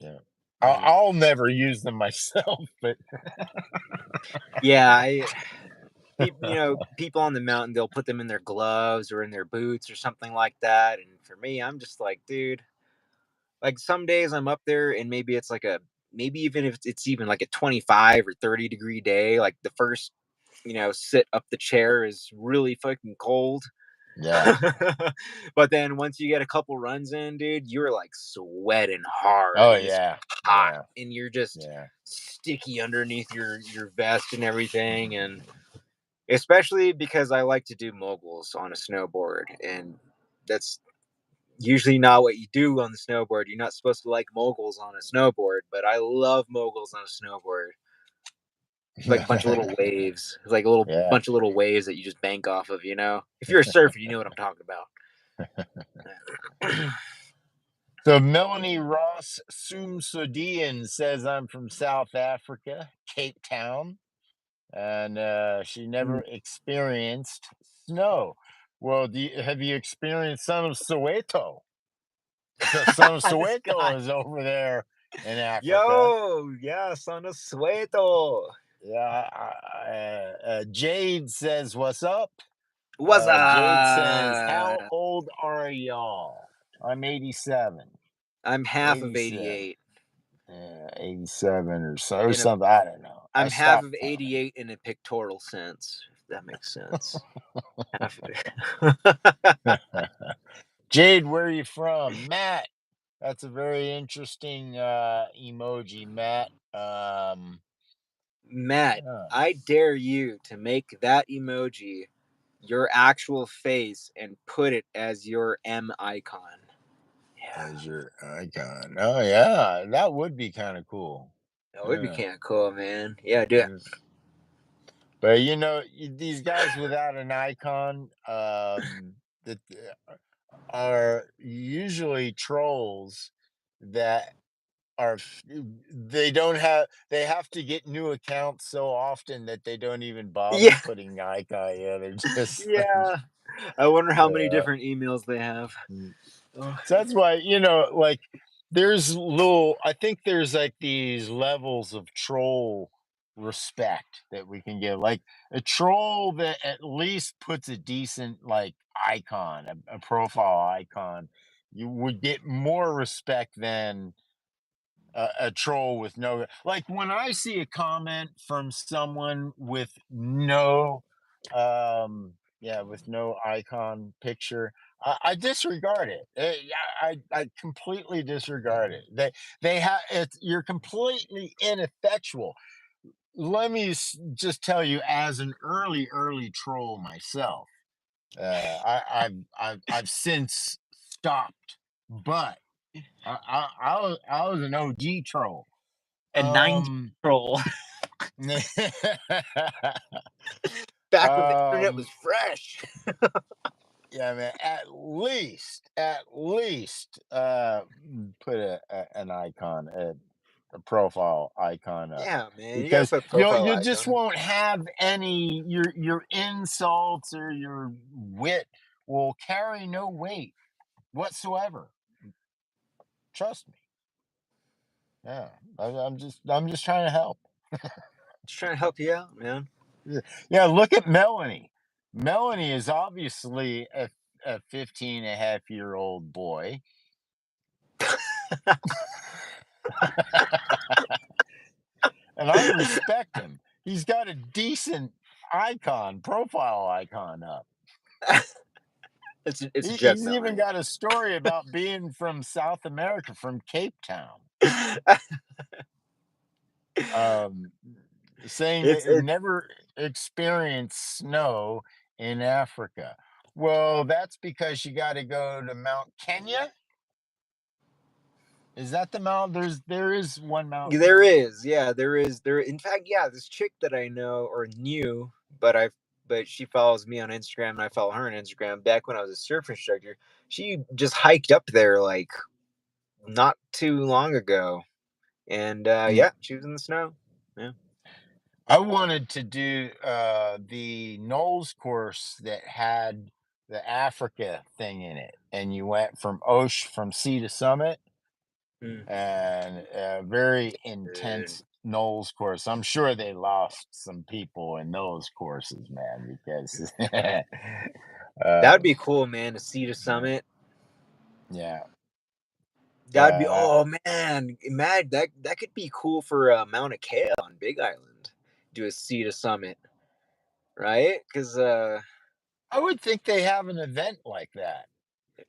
Mhm. I'll never use them myself, but Yeah, people on the mountain, they'll put them in their gloves or in their boots or something like that. And for me, I'm just like, dude, like some days I'm up there and maybe it's like a maybe even if it's even like a 25 or 30-degree day, like the first, sit up the chair is really fucking cold. Yeah. But then once you get a couple runs in, dude, you're like sweating hard Oh and it's yeah. hot Yeah. and you're just Yeah. sticky underneath your vest and everything. And especially because I like to do moguls on a snowboard, and that's usually not what you do on the snowboard. You're not supposed to like moguls on a snowboard, but I love moguls on a snowboard. It's like a bunch of little waves. It's like a little Yeah. bunch of little waves that you just bank off of. If you're a surfer, you know what I'm talking about. So Melanie Ross Sumsudian says I'm from South Africa, Cape Town, and she never experienced snow. Well, have you experienced some of Soweto? Because some of This guy. Soweto is over there in Africa. Yo, yeah, son of Sueto. Yeah. Jade says, "What's up?" What's Jade says, "How up? old are y'all?" I'm 87. I'm half of 87. 88. 87 or In a something. I don't know. I I'm half stopped of counting. 88 in a pictorial sense, if that makes sense. Half of it. Jade, where are you from? Matt. That's a very interesting emoji, Matt. Matt, Yeah, I dare you to make that emoji your actual face and put it as your M icon. Yeah, as your icon. Oh yeah, that would be kind of cool. that would be Yeah. kind of cool, man. Yeah, do it. Mm. But these guys without an icon, that are usually trolls that they don't have they have to get new accounts so often that they don't even bother Yeah, putting icon. Yeah, they're just yeah. I wonder how many yeah. different emails they have. Oh, So that's why, like I think there's like these levels of troll respect that we can give. Like a troll that at least puts a decent like icon, a profile icon, you would get more respect than a troll with no, like when I see a comment from someone with no yeah, with no icon picture, I disregard it. Yeah, I completely disregard it. They have it's you're completely ineffectual. Let me just tell you, as an early troll myself, I've since stopped, but I was an OG troll. a 90 Um, troll back when the internet was um, fresh. yeah, man. At least, put an icon, a profile icon up, Yeah, man, you gotta because put you profile you just icon. won't have any. Your insults or your wit will carry no weight whatsoever. Trust me. Yeah, I'm just trying to help. Just trying to help you out, man. Yeah, yeah, look at Melanie. Melanie is obviously a 15 and a half year old boy. And I respect him. He's got a decent profile icon up. It's a joke, He's even Melanie. got a story about being from South America, from Cape Town, um, saying that he It's never experienced snow in Africa. Well, that's because you got to go to Mount Kenya. Is that the mount? There is one mountain. There is, yeah, there is. There, in fact, yeah, this chick that I know or knew, but she follows me on Instagram and I follow her on Instagram. Back when I was a surf instructor, she just hiked up there like not too long ago, and Mm. yeah, she was in the snow. Yeah. I wanted to do the Knowles course that had the Africa thing in it, and you went from sea to summit, Mm. and a very Uh, intense Knowles course. I'm sure they lost some people in those courses, man, because that would um, be cool, man. To see the yeah, summit. yeah. That'd be, oh man, imagine that could be cool for Mauna Kea on Big Island. Do a sea to summit, right? Because I would think they have an event like that.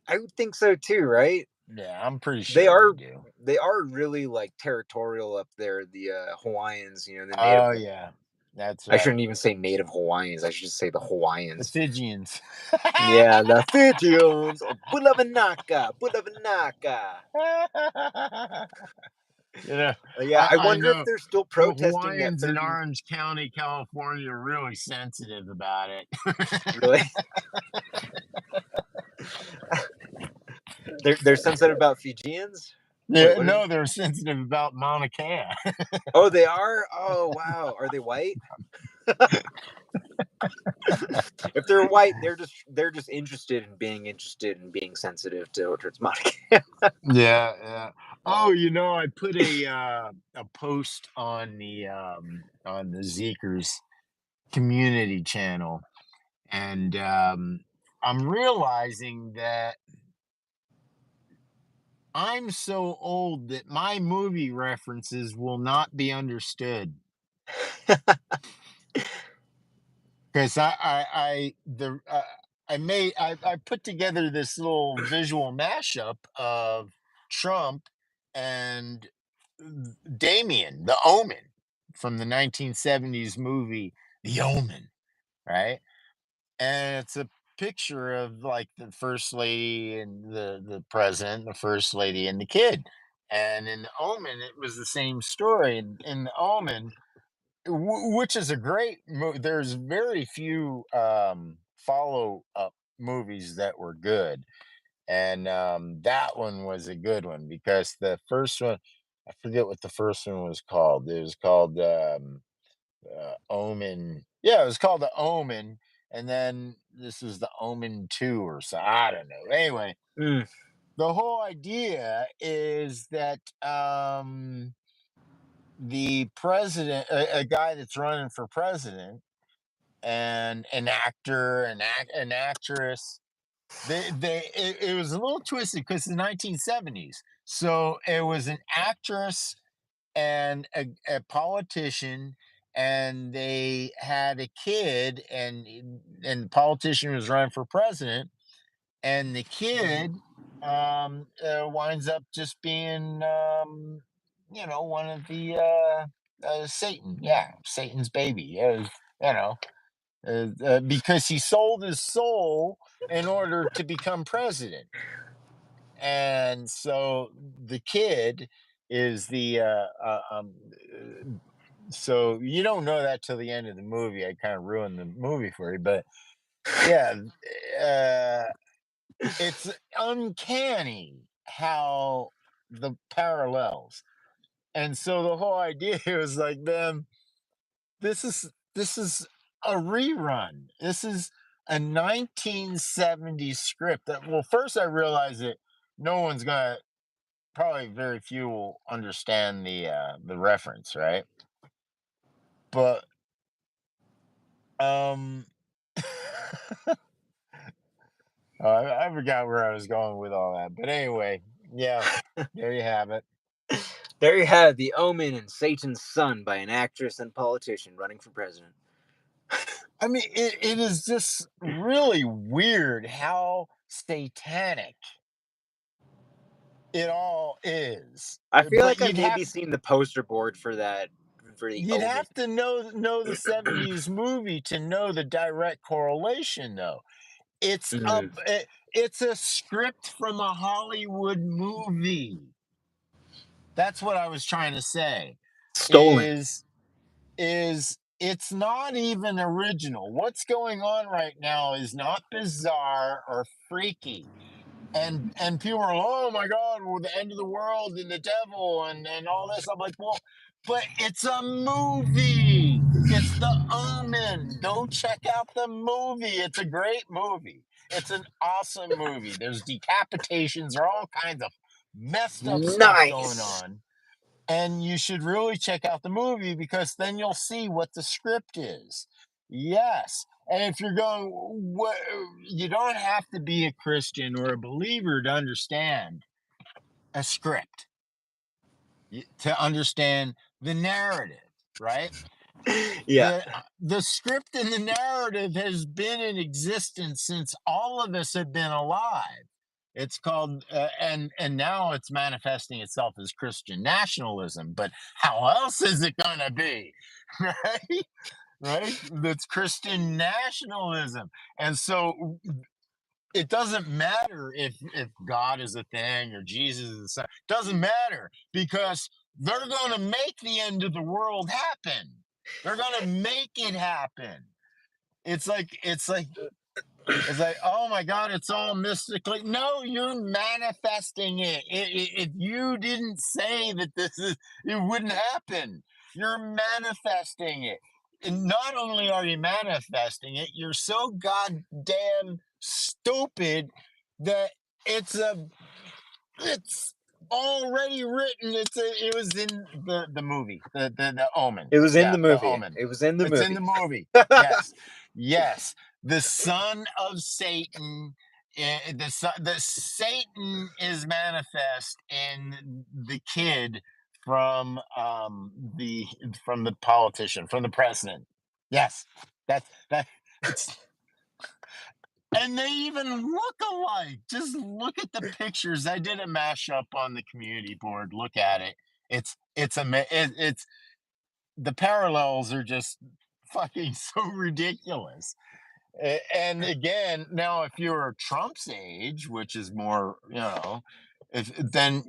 I would think so too, right? Yeah, I'm pretty They sure they are do. they are really like territorial up there, the Hawaiians, the native. Oh yeah, that's I right. shouldn't even say native Hawaiians. I should just say the The Hawaiians. Fijians. Yeah, the Fijians or Bulavanaka, Bulavanaka. You know, Yeah, I I wonder if know they're still the protesting that Hawaiians in 30 Orange County, California, are really sensitive about it. really. They're sensitive about Fijians. Wait, Yeah, what is? no, they're sensitive about Mauna Kea. Oh, they are. Oh, wow. Are they white? If they're white, they're just interested in being sensitive towards Monica. Yeah, yeah. Oh, I put a post on the Zeekers community channel, and I'm realizing that I'm so old that my movie references will not be understood. Because I put together this little visual mashup of Trump and Damien, the Omen, from the 1970s movie The Omen, right? And it's a picture of like the first lady and the president, the first lady and the kid. And in the Omen, it was the same story. In the Omen, which is a great movie. There's very few follow up movies that were good, and that one was a good one because the first one, I forget what the first one was called. It was called Omen. Yeah, it was called the Omen, and then this is the Omen 2 or so. I don't know. Anyway, Mm, the whole idea is that the president, a guy that's running for president, and an actor, an actress. It was a little twisted because the 1970s. So it was an actress and a politician, and they had a kid, and the politician was running for president, and the kid winds up just being one of the Satan, yeah, Satan's baby, you know because he sold his soul in order to become president. And so the kid is so you don't know that till the end of the movie. I kind of ruined the movie for you, but yeah, uh, it's uncanny how the parallels. And so the whole idea was like, man, this is a rerun. This is a 1970s script that, well, first I realized that no one's gonna probably very few will understand the reference, right? But um I forgot where I was going with all that. But anyway, yeah, there you have it. there you have The Omen and Satan's Son by an actress and politician running for president. I mean, it is just really weird how satanic it all is. I feel But like I've maybe seen the poster board for that, for The you'd Omen. have to know the 70s movie to know the direct correlation, though. It's a Mm, it's a script from a Hollywood movie. That's what I was trying to say. stolen. Is it's not even original. What's going on right now is not bizarre or freaky. And people are, oh my god, well, the end of the world and the devil and all this. I'm like, well, but it's a movie. It's the Omen. Go check out the movie. It's a great movie. It's an awesome movie. There's decapitations, there are all kinds of messed up stuff going Nice. on, and you should really check out the movie because then you'll see what the script is. Yes. And if you're going, you don't have to be a Christian or a believer to understand a script to understand the narrative, right? Yeah. The script and the narrative has been in existence since all of us have been alive. It's called and now it's manifesting itself as Christian nationalism, but how else is it going to be? Right? Right? That's Christian nationalism. And so it doesn't matter if God is a thing or Jesus is a son. Doesn't matter because they're going to make the end of the world happen. They're going to make it happen. It's like it's like, oh my God, it's all mystically. No, you're manifesting it. If you didn't say that this is, it wouldn't happen. You're manifesting it. And not only are you manifesting it, you're so goddamn stupid that it's a, it's already written. It was in the movie, the Omen. It was in Yeah, the the movie. Omen. It was in the It's in movie. the movie. Yes, yes. The son of Satan. The Satan is manifest in the kid from the from the politician, from the president. Yes, that it's, and they even look alike. Just look at the pictures. I did a mashup on the community board. Look at it. It's the parallels are just fucking so ridiculous. And again, now if you're Trump's age, which is more, if then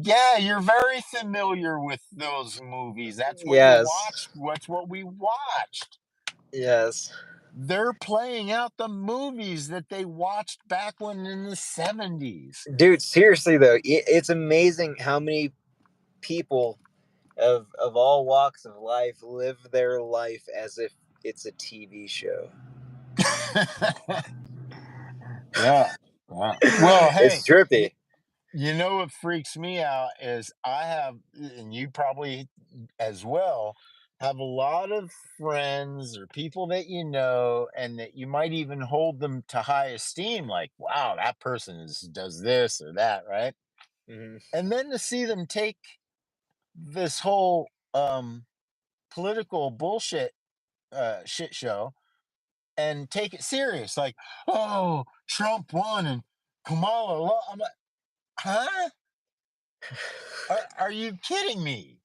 yeah, you're very familiar with those movies. That's what you Yes. watched. What's what we watched. Yes. They're playing out the movies that they watched back when in the 70s. Dude, seriously though, it's amazing how many people of all walks of life live their life as if it's a TV show. Yeah. Yeah. Well, hey, It's trippy. you know what freaks me out is I have, and you probably as well, have a lot of friends or people that you know, and that you might even hold them to high esteem, like, wow, that person does this or that, right? Mhm. And then to see them take this whole political bullshit shit show and take it serious, like, oh, Trump won and Kamala. I'm like, huh? Are you kidding me?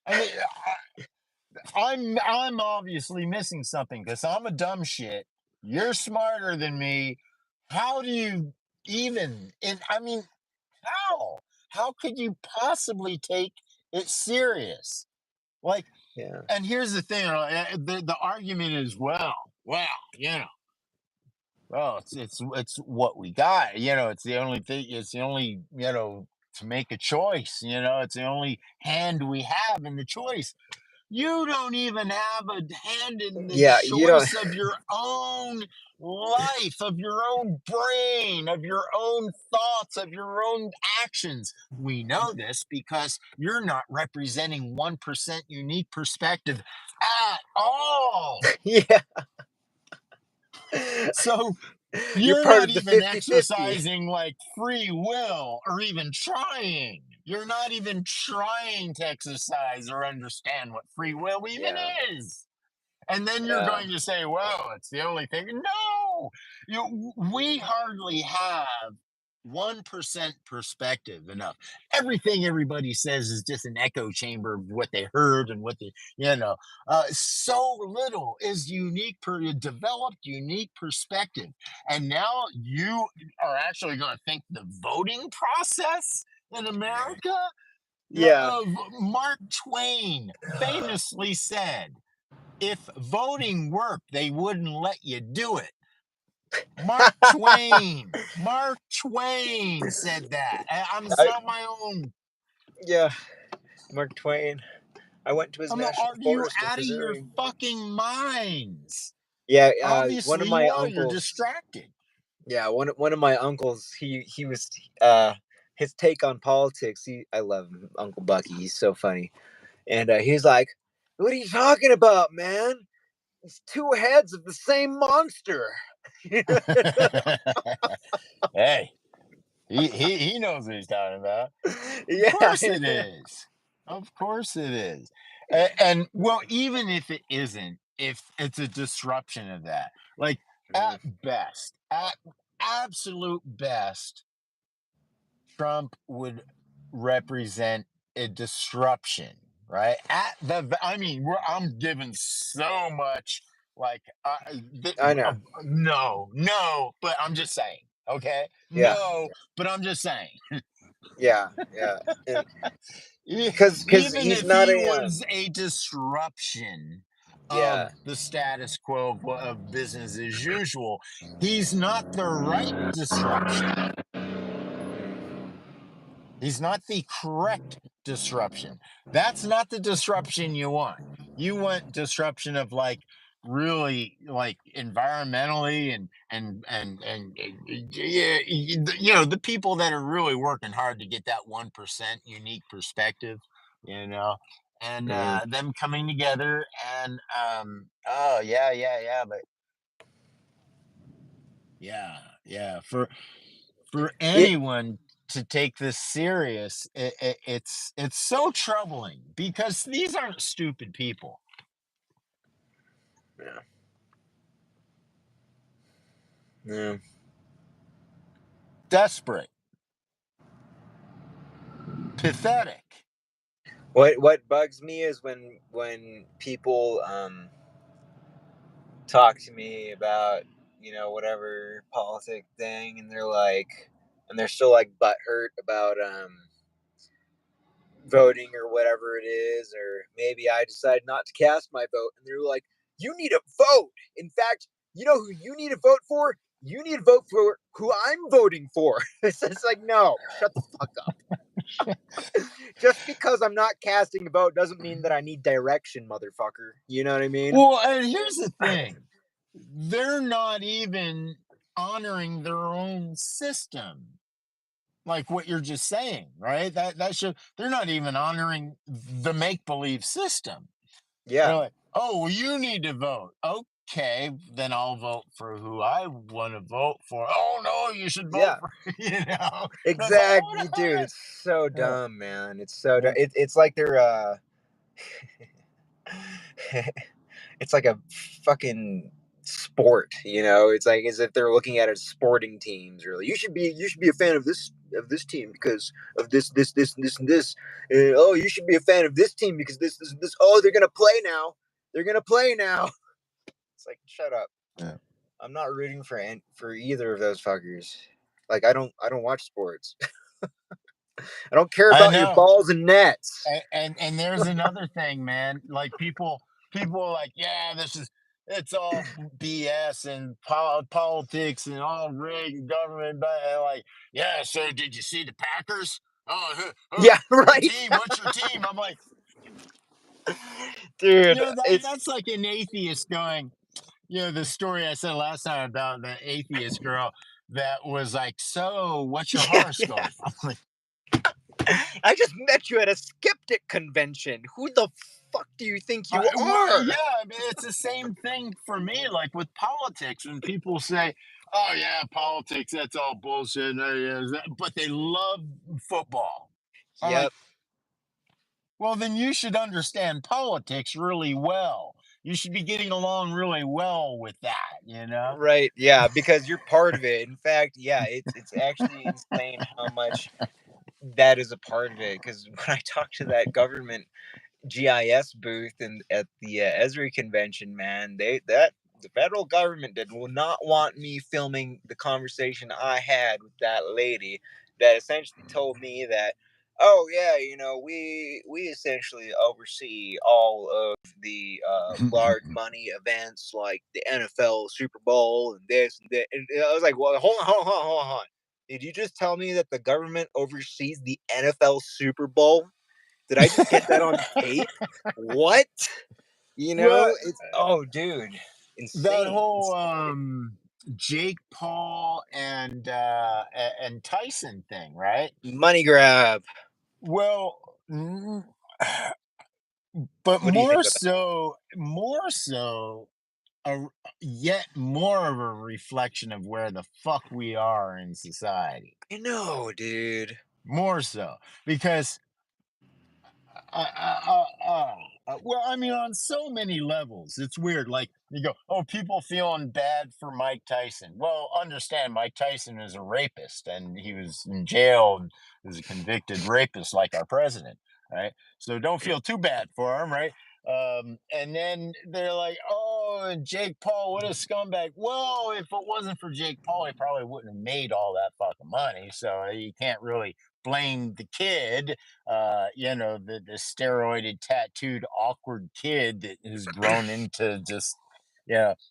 I mean, I'm obviously missing something because I'm a dumb shit. You're smarter than me. How do you even? And I mean, how? How could you possibly take it serious? Like, Yeah. and here's the thing: the argument is, well, you know, well, it's what we got. It's the only thing. It's the only to make a choice. It's the only hand we have in the choice. You don't even have a hand in the Yeah, you don't. choice of your own life, of your own brain, of your own thoughts, of your own actions. We know this because you're not representing 1% unique perspective at all. Yeah. So You're you're part not of the even 50-50. exercising like free will or even trying. You're not even trying to exercise or understand what free will even Yeah. is. And then you're Yeah. going to say, well, it's the only thing. No, we hardly have 1% perspective enough. Everything everybody says is just an echo chamber of what they heard and what so little is developed unique perspective. And now you are actually going to think the voting process in America? Yeah. Mark Twain famously said, if voting worked, they wouldn't let you do it. Mark Twain. Mark Twain said that. It's I, not my own. yeah. Mark Twain. I went to his national Are you forest in out of your Missouri. fucking minds? Yeah, one of Obviously, my you are. You're uncles. distracted. Yeah, one of my uncles. He was his take on politics. I love him, Uncle Bucky. He's so funny, and he's like, "What are you talking about, man? It's two heads of the same monster." Hey, he knows what he's talking about. Of Yeah. course it is. Of course it is. And well, even if it isn't, if it's a disruption of that, like Mhm. at absolute best, Trump would represent a disruption, right? I mean, I'm giving so much, like, I know. no, no, but I'm just saying, okay, Yeah. no, but I'm just saying. Yeah. Yeah. And because Even he's if not he a was a disruption of yeah. the status quo of business as usual, he's not the right disruption. He's not the correct disruption. That's not the disruption you want. You want disruption of, like, really, like, environmentally and yeah, the people that are really working hard to get that 1% unique perspective, you know, and Mhm. them coming together and oh yeah, yeah, yeah, but yeah, yeah, for Yeah. anyone to take this serious, it's so troubling because these aren't stupid people. Yeah. Yeah. Desperate, pathetic. What bugs me is when people talk to me about whatever politic thing, and they're still like butthurt about voting or whatever it is, or maybe I decide not to cast my vote, and they're like, "You need to vote. In fact, you know who you need to vote for? You need to vote for who I'm voting for." It's like, no, shut the fuck up. Just because I'm not casting a vote doesn't mean that I need direction, motherfucker. You know what I mean? Well, and here's the thing, they're not even honoring their own system, like what you're just saying, right? That should, they're not even honoring the make believe system. They're Yeah, like, "Oh, well, you need to vote." Okay, then I'll vote for who I want to vote for. "Oh no, you should vote yeah, for," you know. That's like, exactly, dude. It's so yeah, dumb, man. It's so dumb. yeah. It's like they're it's like a fucking sport, it's like as if they're looking at it as sporting teams. Really, you should be a fan of this team because of this and this. Oh, you should be a fan of this team because this and this. Oh, they're gonna play now. They're gonna play now. It's like, shut up. Yeah. I'm not rooting for either of those fuckers. Like, I don't watch sports. I don't care I about your know. balls and nets. And there's another thing, man. Like people are like, "Yeah, this is it's all BS and politics and all rigged government." But like, "Yeah, so did you see the Packers? Oh, Yeah, what right, team? What's your team?" I'm like, dude. It's that's like an atheist going, the story I said last time about the atheist girl that was like, "So, what's your yeah, yeah. horoscope?" I'm like, I just met you at a skeptic convention. Who the fuck do you think you well, are? yeah, I mean, it's the same thing for me, like with politics, when people say, "Oh yeah, politics, that's all bullshit," but they love football. I'm like, Yep. well, then you should understand politics really well. You should be getting along really well with that, you know? Right. Yeah, because you're part of it. In fact, yeah, it's actually insane how much that is a part of it. Because when I talk to that government GIS booth and at the Esri convention, man, the federal government did will not want me filming the conversation I had with that lady that essentially told me that, oh yeah, we essentially oversee all of the large money events like the NFL Super Bowl and this and that. And I was like, well, hold on. Did you just tell me that the government oversees the NFL Super Bowl? Did I just get that on tape? What? Well, It's, oh, dude, that insane. whole Jake Paul and Tyson thing, right? Money grab. Well, but What do you think of that? more so a yet more of a reflection of where the fuck we are in society. I know, dude. More so because well, I mean, on so many levels, it's weird. Like you go, oh, people feeling bad for Mike Tyson. Well, understand, Mike Tyson is a rapist, and he was in jail and was a convicted rapist, like our president, right? So don't feel too bad for him, right? And then they're like, oh, and Jake Paul, what a scumbag. Well, if it wasn't for Jake Paul, he probably wouldn't have made all that fucking money. So you can't really blame the kid, the steroided, tattooed, awkward kid that has grown into just,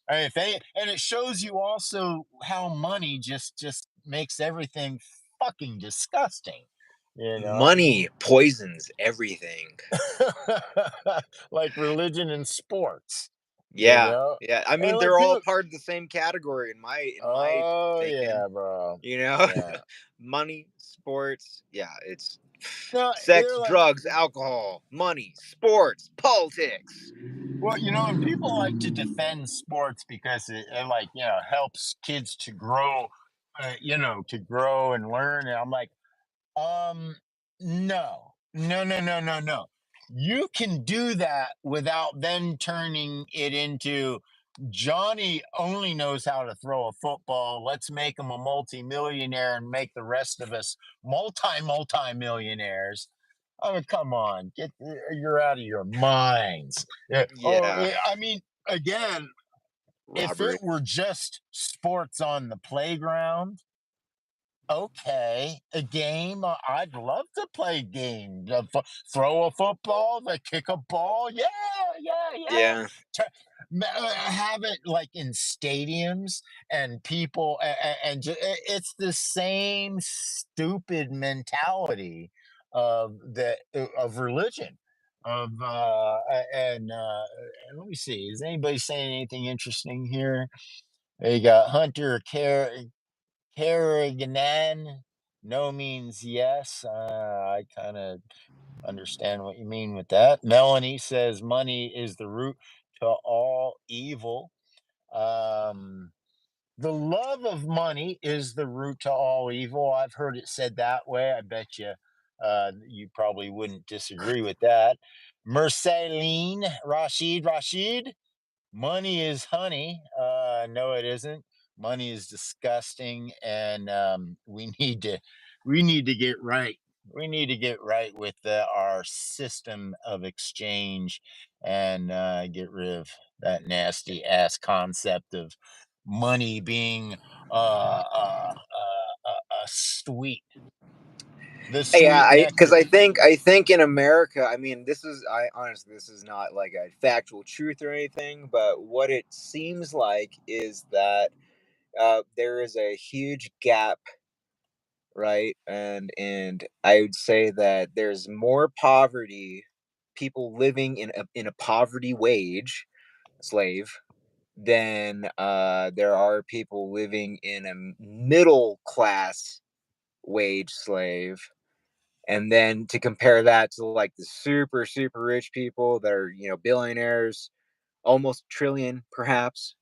I mean, if they, and it shows you also how money just makes everything fucking disgusting, you know, Money poisons everything. like religion and sports, you Yeah, know, yeah. I and mean, like they're all people, part of the same category in my oh thinking. yeah, bro, You know, yeah. money, sports. Yeah, it's No, sex, they're like, drugs, alcohol, money, sports, politics. well, and people like to defend sports because it like, helps kids to grow, to grow and learn. And I'm like, um, no, no, no, no, no, no. You can do that without then turning it into Johnny only knows how to throw a football. Let's make him a multimillionaire and make the rest of us multimillionaires. I mean, come on, you're out of your minds. Yeah. Oh, Yeah, I mean, again, if it robbery. were just sports on the playground, okay, a game. I'd love to play a game. Throw a football, kick a ball. Yeah, yeah, yeah. Yeah, Have it like in stadiums and people, it's the same stupid mentality of religion. And let me see. Is anybody saying anything interesting here? You got Hunter Carriganan, no means yes. I kind of understand what you mean with that. Melanie says money is the root to all evil. Um, the love of money is the root to all evil. I've heard it said that way. I bet you probably wouldn't disagree with that. Merceline Rashid, money is honey. No, it isn't. Money is disgusting, and we need to get right. We need to get right with our system of exchange and get rid of that nasty ass concept of money being the yeah. sweet Because I nectar. think I think in America, I mean, I honestly, this is not like a factual truth or anything, but what it seems like is that there is a huge gap, right? And I would say that there's more poverty, people living in a poverty wage slave, than there are people living in a middle class wage slave. And then to compare that to like the super super rich people that are, billionaires, almost trillion perhaps,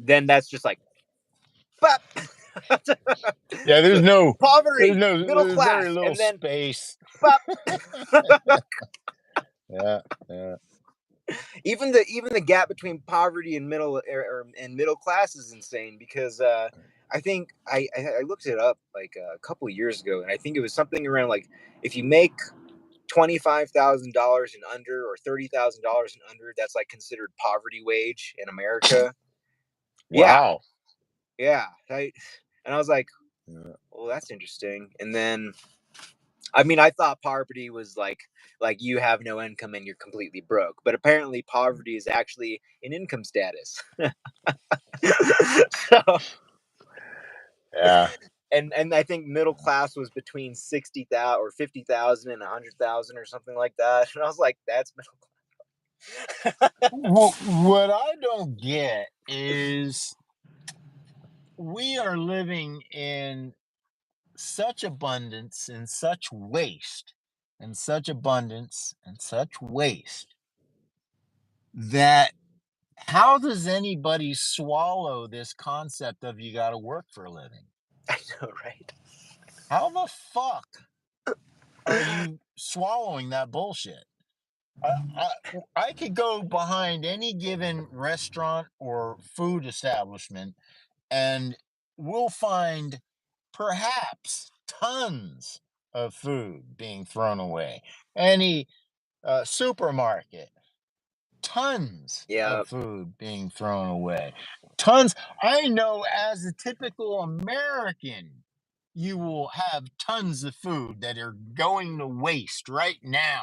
then that's just like bop. Yeah, So there's poverty, no, middle there's very class, little and then space. bop. Yeah, yeah. Even the gap between poverty and middle class is insane, because I think I looked it up like a couple of years ago, and I think it was something around like, if you make $25,000 and under, or $30,000 and under, that's like considered poverty wage in America. Yeah, Wow. yeah. And I was like, Yeah. well, that's interesting. And then, I mean, I thought poverty was like you have no income and you're completely broke, but apparently poverty is actually an income status. So, Yeah. and I think middle class was between 60,000 or 50,000 and 100,000 or something like that. And I was like, that's middle class. What I don't get is we are living in such abundance and such waste and such abundance and such waste that how does anybody swallow this concept of you got to work for a living? I know, right? How the fuck are you swallowing that bullshit? I, I I could go behind any given restaurant or food establishment and we'll find perhaps tons of food being thrown away. Any supermarket, tons Yeah. of food being thrown away. Tons. I know as a typical American, you will have tons of food that are going to waste right now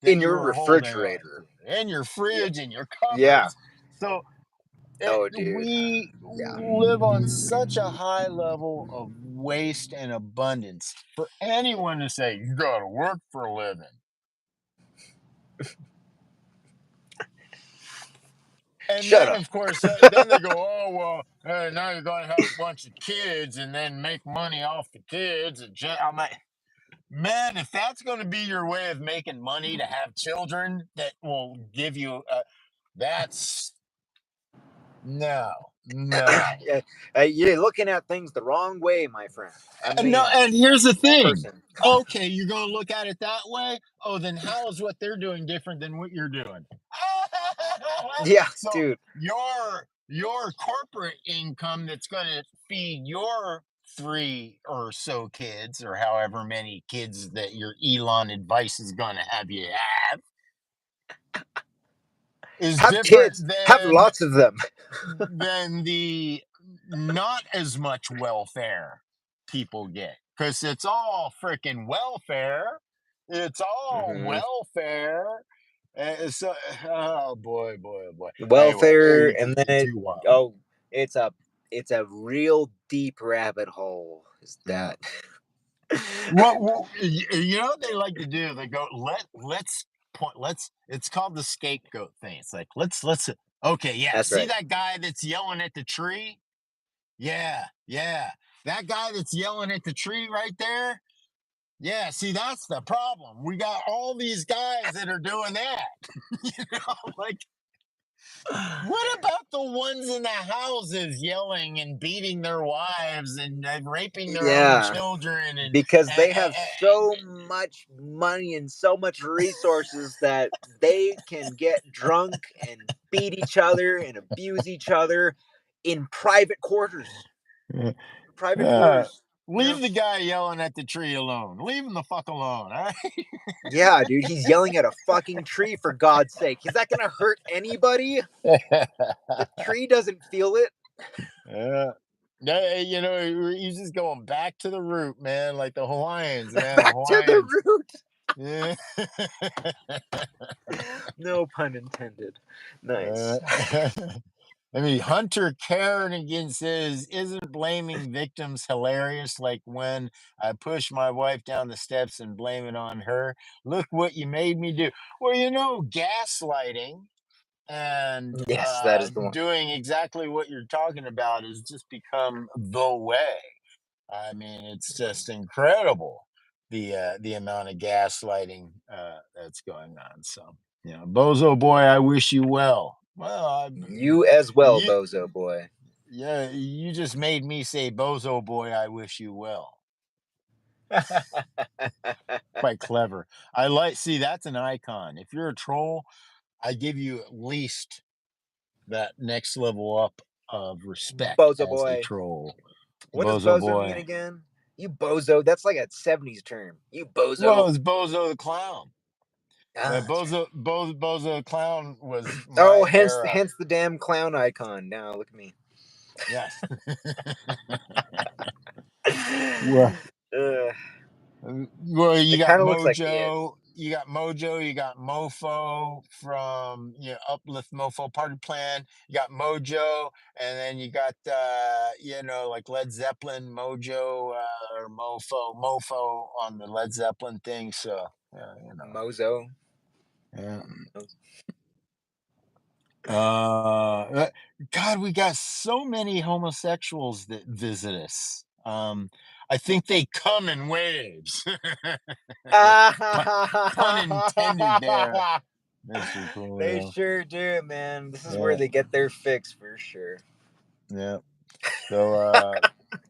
that In your you're holding on refrigerator. to in your Yeah. fridge, in your Yeah. cupboards. So Oh, dude. we Yeah. live on such a high level of waste and abundance for anyone to say you got to work for a living. And Shut then, up. of course, then they go, oh, well, now you're going to have a bunch of kids and then make money off the kids. And I'm like, man, if that's going to be your way of making money to have children that will give you, that's no, no. Yeah, you're looking at things the wrong way, my friend. I No, mean, and here's the thing. person. Okay, you're going to look at it that way. Oh, then how is what they're doing different than what you're doing? Yeah, So dude. your corporate income that's going to feed your three or so kids, or however many kids that your Elon advice is going to have you have, is Have different kids. Have than lots of them. the not as much welfare people get because it's all freaking welfare. It's all Hmm. welfare. So, oh boy, boy, oh boy. Anyway, Welfare, maybe and then thinking too wild. oh, it's a it's a real deep rabbit hole. Is Yeah. that? What you know what they like to do? They go let's point let's. It's called the scapegoat thing. It's like let's. Okay, yeah. That's See right. that guy that's yelling at the tree? Yeah, yeah. That guy that's yelling at the tree right there. Yeah, see, that's the problem. We got all these guys that are doing that. Like, what about the ones in the houses yelling and beating their wives and raping their own Yeah, children because and, they have so much money and so much resources that they can get drunk and beat each other and abuse each other in private quarters. and Private uh, quarters. You leave know? the guy yelling at the tree alone. Leave him the fuck alone. All Yeah, dude, he's yelling at a fucking tree for God's sake. Is that gonna hurt anybody? right. The tree doesn't feel it. Yeah. Yeah, he's just going back to the root, man, like the Hawaiians, man. The Back to the Hawaiians. root. Yeah. No pun intended. Uh, Nice. I mean, Hunter Kerrigan says, "Isn't blaming victims hilarious? Like when I push my wife down the steps and blame it on her. Look what you made me do." Well, gaslighting and Yes, that is the one. doing exactly what you're talking about has just become the way. I mean, it's just incredible the amount of gaslighting that's going on. So, bozo boy, I wish you well. Well, You as well, you, bozo boy. yeah, you just made me say, bozo boy, I wish you well. Quite clever. See, that's an icon. If you're a troll, I give you at least that next level up of respect Bozo as a boy. troll. What does Bozo bozo mean boy. again? You bozo. That's like a 70s term. You Well, bozo. it's Bozo the Clown. Ah, that's right. Bozo the Clown was Oh, my hence era. hence the damn clown icon. Now look at me. Yes. Well, uh, you it got kind of looks like me. Mojo. You got Mofo from Uplift Mofo Party Plan. You got Mojo, and then you got like Led Zeppelin Mojo or Mofo on the Led Zeppelin thing. So Mozo. yeah. God, we got so many homosexuals that visit us. I think they come in waves. Pun intended there. They sure They coolio. sure do, man. This is where Yeah, they get their fix for sure. yeah. So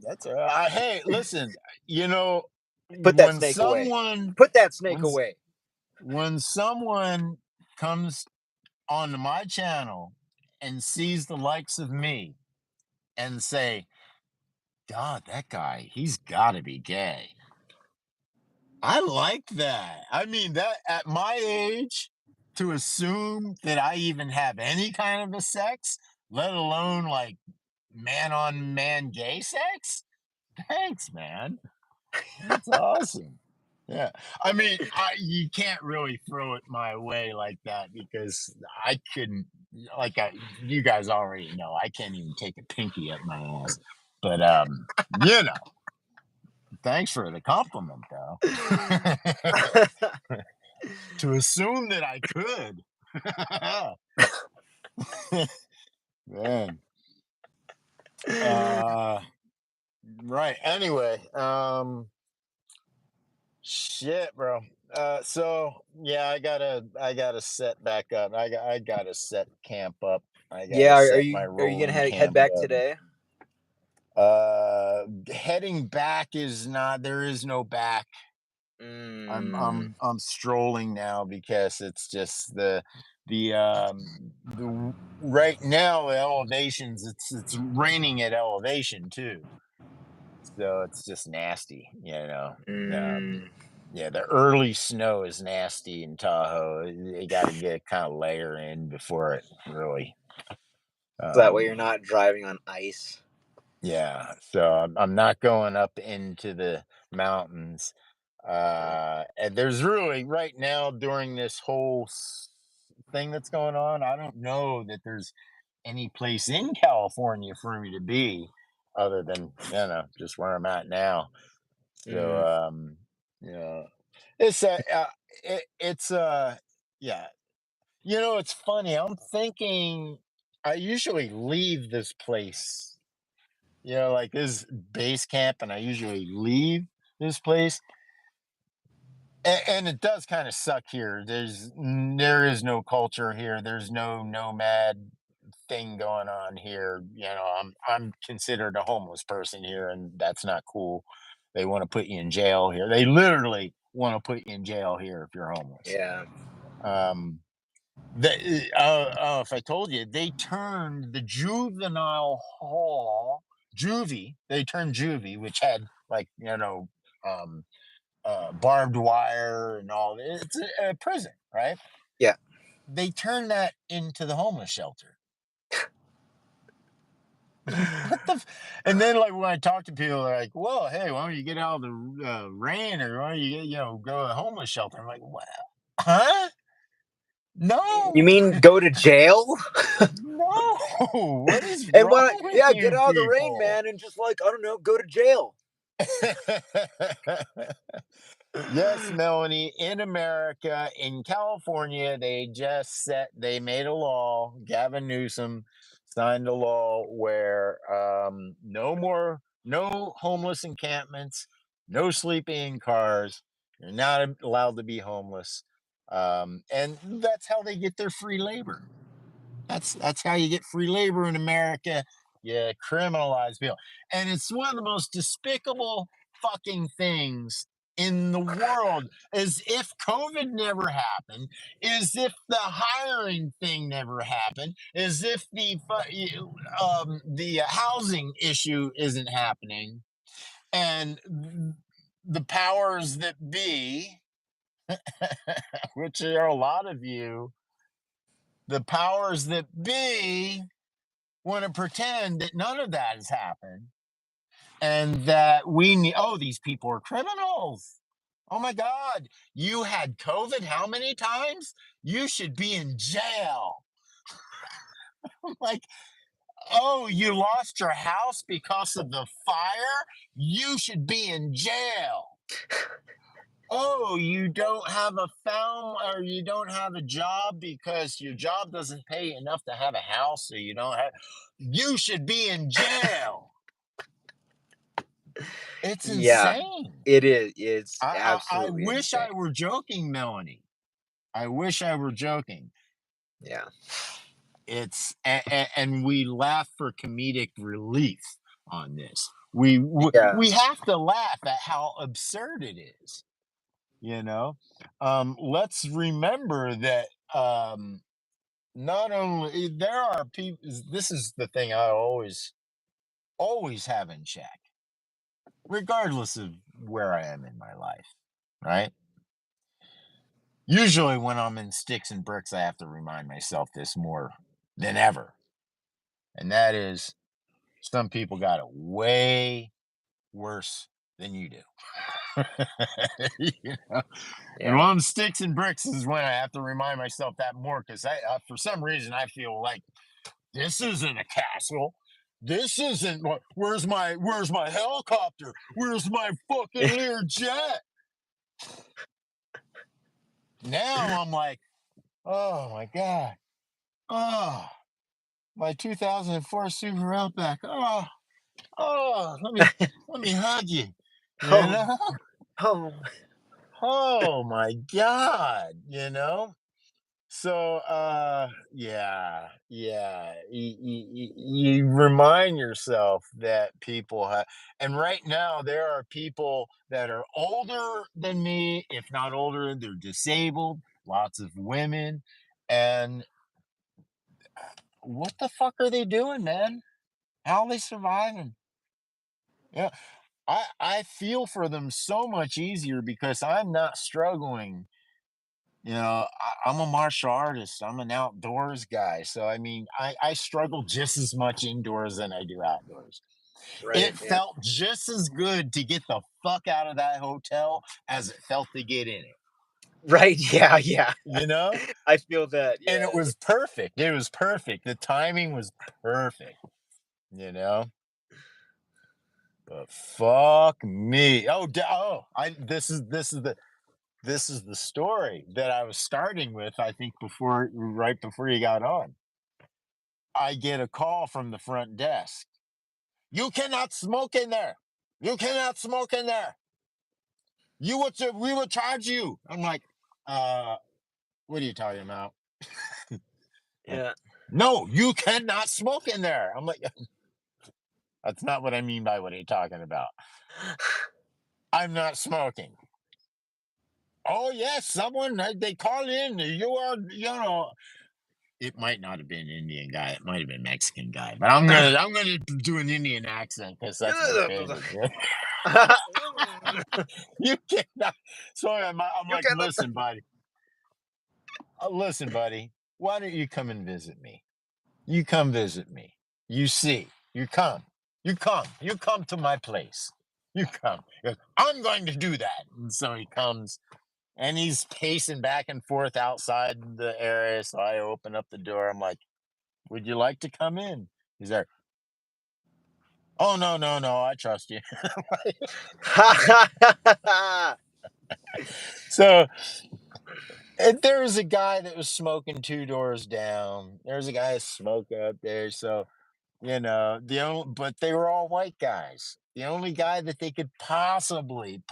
that's hey, listen, you know, Put that when snake away. someone Put that snake when away. when someone comes onto my channel and sees the likes of me and say, God, that guy, he's got to be gay. I like that. I mean, that at my age, to assume that I even have any kind of a sex, let alone like man on man gay sex. Thanks, man. That's awesome. Yeah. I mean, you can't really throw it my way like that because I couldn't, like, you guys already know, I can't even take a pinky up my ass. But, you know, thanks for the compliment, though. To assume that I could. Man. Uh, right. Anyway, shit, bro. So yeah, I gotta set back up. I gotta set camp up. I gotta Yeah, are set you my are you gonna rolling head camp back up. today? Heading back is not. There is no back. I'm Mm, I'm I'm strolling now because it's just the right now elevations. It's raining at elevation too, so it's just nasty. mm. Yeah, the early snow is nasty in Tahoe. You got to get kind of layer in before it really. So that way Um, you're not driving on ice. yeah, so I'm not going up into the mountains. And there's really right now during this whole thing that's going on, I don't know that there's any place in California for me to be other than just where I'm at now. So Mm. yeah, it's yeah. It's funny. I'm thinking I usually leave this place, like this base camp, and I usually leave this place. And it does kind of suck here. There is no culture here. There's no nomad thing going on here. I'm considered a homeless person here, and that's not cool. They want to put you in jail here. They literally want to put you in jail here if you're homeless. Yeah. Um, if I told you, they turned the juvenile hall juvie. They turned juvie, which had like um, barbed wire and all. It's a prison, right? Yeah. They turned that into the homeless shelter. What the? And then, like, when I talk to people, they're like, "Well, hey, why don't you get out of the rain, or why don't you go to a homeless shelter?" I'm like, "What? Huh? You No, mean go to jail? no. What is And wrong why? with Yeah, get you out of the rain, people?" man, and just like I don't know, go to jail. Yes, Melanie, in America, in California, they made a law. Gavin Newsom signed a law where no homeless encampments, no sleeping in cars. You're not allowed to be homeless. And that's how they get their free labor. That's how you get free labor in America. You criminalize people, and it's one of the most despicable fucking things in the world. As if COVID never happened, as if the hiring thing never happened, as if the housing issue isn't happening, and the powers that be, which are a lot of you, the powers that be want to pretend that none of that has happened and that we need, oh, these people are criminals. Oh my God, you had COVID how many times? You should be in jail. I'm like, oh, you lost your house because of the fire? You should be in jail. Oh, you don't have a found or you don't have a job because your job doesn't pay enough to have a house, so you don't have, you should be in jail. It's Yeah, insane. it is. It's I absolutely wish I insane. were joking, Melanie. I wish I were joking. Yeah. And we laugh for comedic relief on this. Yeah. We have to laugh at how absurd it is. You know, let's remember that not only there are people. This is the thing I always have in check, regardless of where I am in my life. Right. Usually, when I'm in sticks and bricks, I have to remind myself this more than ever, and that is some people got it way worse than you do. You know? And Yeah. one sticks and bricks is when I have to remind myself that more because for some reason, I feel like this isn't a castle. This isn't. Where's my helicopter? Where's my fucking Lear jet? Now I'm like, oh my god, oh my 2004 Subaru Outback. Oh, let me hug you. You Oh, know? oh, Oh my god, you know? So yeah. You remind yourself that people have, and right now there are people that are older than me, if not older, they're disabled, lots of women, and what the fuck are they doing, man? How are they surviving? Yeah. I feel for them so much easier because I'm not struggling. I'm a martial artist. I'm an outdoors guy. So I mean, I struggle just as much indoors than I do outdoors. right. It Yeah. felt just as good to get the fuck out of that hotel as it felt to get in it. Right. Yeah. Yeah. You know? I feel that. And Yeah. it was perfect. It was perfect. The timing was perfect, you know? But fuck me. This is the story that I was starting with, I think right before you got on. I get a call from the front desk. You cannot smoke in there. You cannot smoke in there. We will charge you. I'm like, uh, what are you talking about? Like, Yeah. no, you cannot smoke in there. I'm like, that's not what I mean by what are you talking about? I'm not smoking. Oh yes, someone they called in. It might not have been Indian guy. It might have been Mexican guy. But I'm gonna do an Indian accent because that's my favorite. You cannot. So I'm You like, cannot. listen, buddy. Why don't you come and visit me? You come visit me. You see. You come. You come. You come to my place. You come. He goes, I'm going to do that. And so he comes and he's pacing back and forth outside the area. So I open up the door. I'm like, would you like to come in? He's like, oh no, no, no, I trust you. So and there was a guy that was smoking two doors down. There's a guy smoking up there. So, but they were all white guys. The only guy that they could possibly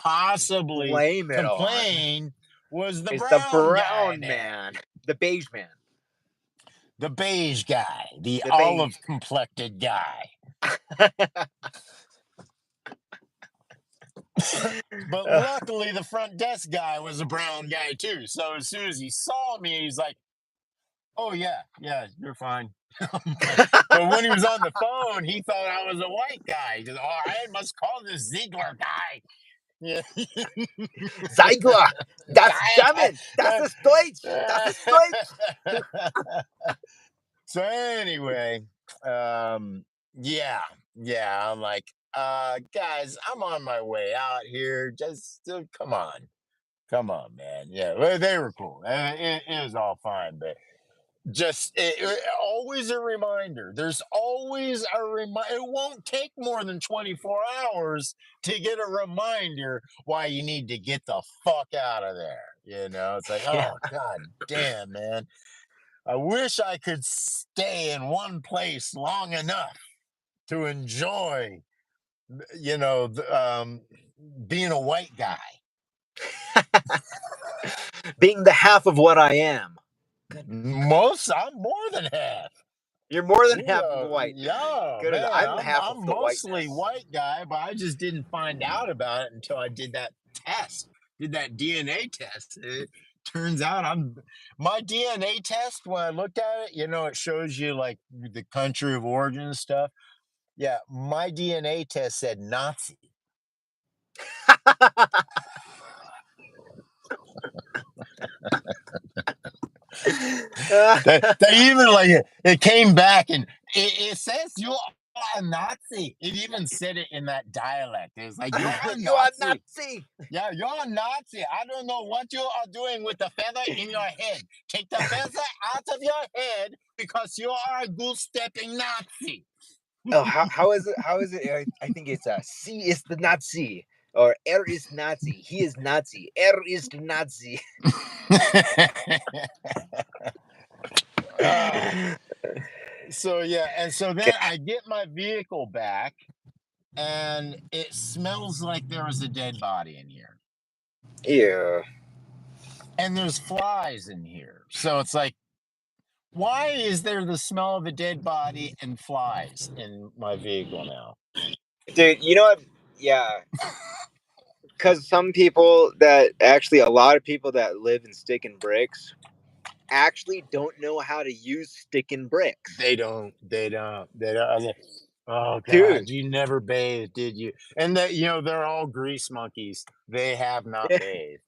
Blame it on complain was the is the brown guy brown there, man, the beige man, the beige guy, the the beige. olive complected guy. But Uh, luckily, the front desk guy was a brown guy too. So as soon as he saw me, he's like, oh yeah, yeah, you're fine. But when he was on the phone, he thought I was a white guy. He goes, "Oh, I must call this Ziegler guy." Yeah. Ziegler, that's German. Das ist Deutsch. Das ist Deutsch. So anyway, yeah, yeah. I'm like, guys, I'm on my way out here. Just come on, man. Yeah, well, they were cool. It was all fine, but just always a reminder. There's always a reminder. It won't take more than 24 hours to get a reminder why you need to get the fuck out of there. It's like, Yeah. oh god damn, man. I wish I could stay in one place long enough to enjoy, you know, the, being a white guy. Being the half of what I am. I'm more than half. You're more than We half of a white. yeah, Goodness, man. I'm half of I'm the mostly whiteness. white guy, but I just didn't find out about it until I did that DNA test. It turns out my DNA test. When I looked at it, it shows you like the country of origin and stuff. Yeah, my DNA test said Nazi. They even like it came back and it says you are a Nazi. It even said it in that dialect. It was like you're a You are Nazi. Nazi. Yeah, you're a Nazi. I don't know what you are doing with the feather in your head. Take the feather out of your head because you are a goose stepping Nazi. Oh, how is it? How is it? I think it's C is the Nazi or Er is Nazi. He is Nazi. Er is the Nazi. So yeah, and so then I get my vehicle back, and it smells like there was a dead body in here, Yeah. and there's flies in here. So it's like, why is there the smell of a dead body and flies in my vehicle now? Dude, you know what? Yeah. Because some people that actually, a lot of people that live in stick and bricks actually don't know how to use stick and bricks. They don't. They don't. They don't. I was like, oh God, Dude. you never bathed, did you? And that they're all grease monkeys. They have not Yeah. bathed.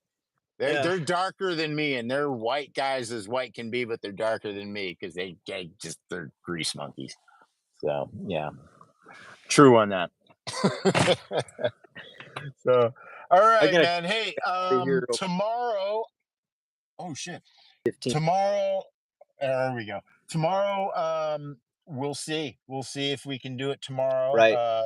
Yeah. They're darker than me, and they're white guys as white can be, but they're darker than me because they're grease monkeys. So yeah, true on that. So all I'm right, going man. Hey, to here tomorrow. Oh shit. 15. Tomorrow, there we go. Tomorrow, we'll see. We'll see if we can do it tomorrow. Right.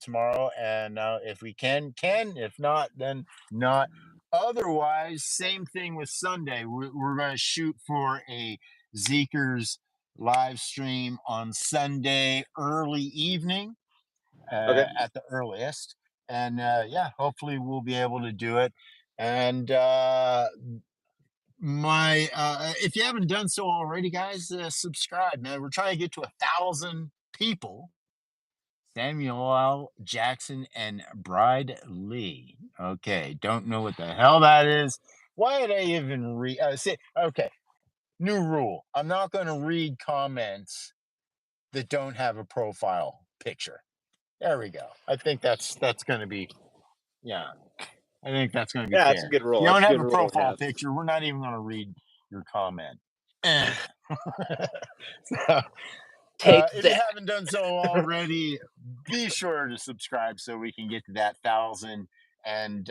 Tomorrow, and if we can. If not, then not. Otherwise, same thing with Sunday. We're going to shoot for a Zeekers live stream on Sunday early evening, Okay. at the earliest, and yeah, hopefully we'll be able to do it. And my if you haven't done so already, guys, subscribe, man. We're trying to get to 1,000 people. Samuel L. Jackson and Bride Lee. Okay, don't know what the hell that is. Why did I even read? Say, okay, new rule. I'm not going to read comments that don't have a profile picture. There we go. I think that's going to be, yeah. I think that's going to be Yeah, that's a fair. good If rule. you That's don't a have good a rule to profile have. picture, we're not even going to read your comment. Eh. So, Take if you that. haven't done so already, be sure to subscribe so we can get to that 1,000, and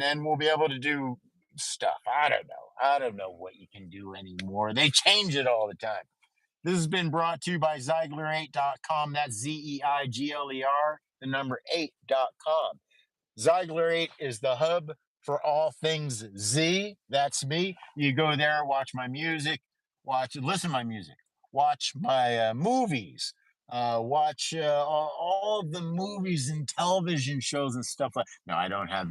then we'll be able to do stuff. I don't know. I don't know what you can do anymore. They change it all the time. This has been brought to you by Zeigler8.com. That's Zeigler, the number 8.com. Zeigler 8 is the hub for all things Z. That's me. You go there, watch my music, listen to my music, watch my movies, watch all of the movies and television shows and stuff like. No, I don't have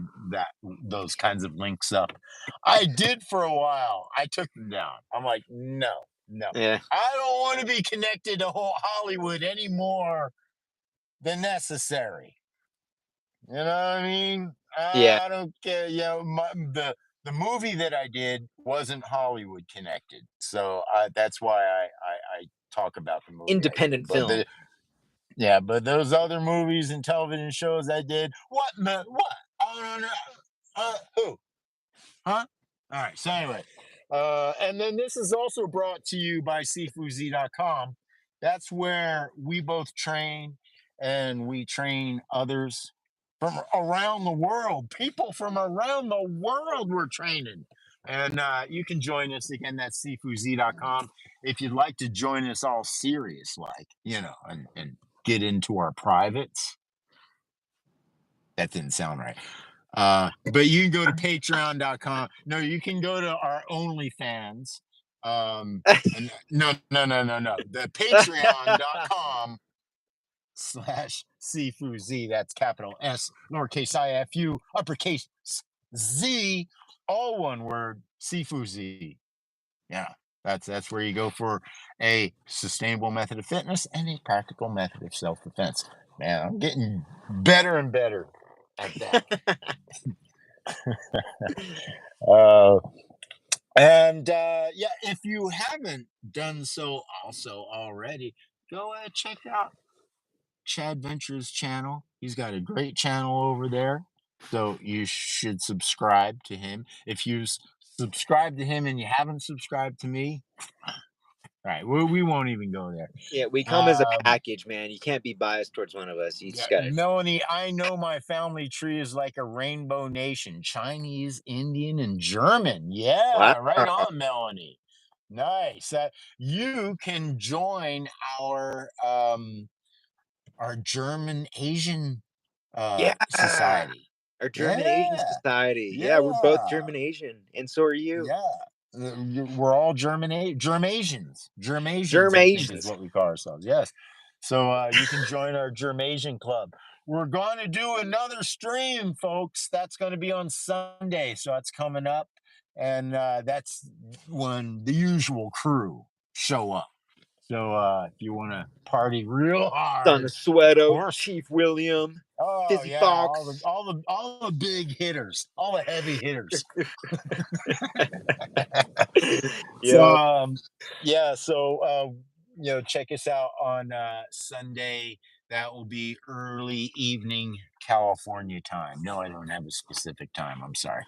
those kinds of links up. I did for a while. I took them down. I'm like, no, no, Yeah. I don't want to be connected to whole Hollywood any more than necessary. You know what I mean? Yeah. I don't care. The movie that I did wasn't Hollywood connected, so that's why I talk about the movie I did. Independent film. But those other movies and television shows I did, what? I don't know. Who? Huh? All right. So anyway, and then this is also brought to you by Cfuz.com. That's where we both train, and we train others from around the world. People from around the world we're training. And you can join us again. That's Cfuz.com. If you'd like to join us all serious, like, and get into our privates. That didn't sound right. But you can go to patreon.com. No, you can go to our OnlyFans. And no. The patreon.com /CFUZ. That's capital S, lowercase IFU, uppercase Z, all one word, Sifu Z. Yeah, that's where you go for a sustainable method of fitness and a practical method of self-defense. Man, I'm getting better and better at that. Uh, and yeah, if you haven't done so also already, go check out Chad Venture's channel. He's got a great channel over there. So you should subscribe to him. If you subscribe to him and you haven't subscribed to me, all right, we won't even go there. Yeah, we come as a Um, package, man. You can't be biased towards one of us. You yeah, just got to. Melanie, I know my family tree is like a rainbow nation: Chinese, Indian, and German. Wow. Yeah, right on, Melanie. Nice. You can join our German Asian Yeah. society. Our German Asian Yeah, society. Yeah, we're both yeah, German Asian. And so are you. yeah. We're all Germasians. Germasians, Germ I think, is Asians. what we call ourselves. Yes. So you can join our Germasian club. We're going to do another stream, folks. That's going to be on Sunday. So that's coming up. And that's when the usual crew show up. So if you want to party real Son hard, of of Sweato, course. Chief William, Oh Fizzy yeah, Fox. all the big hitters, all the heavy hitters. So Yep. yeah, so check us out on Sunday. That will be early evening California time. No, I don't have a specific time. I'm sorry.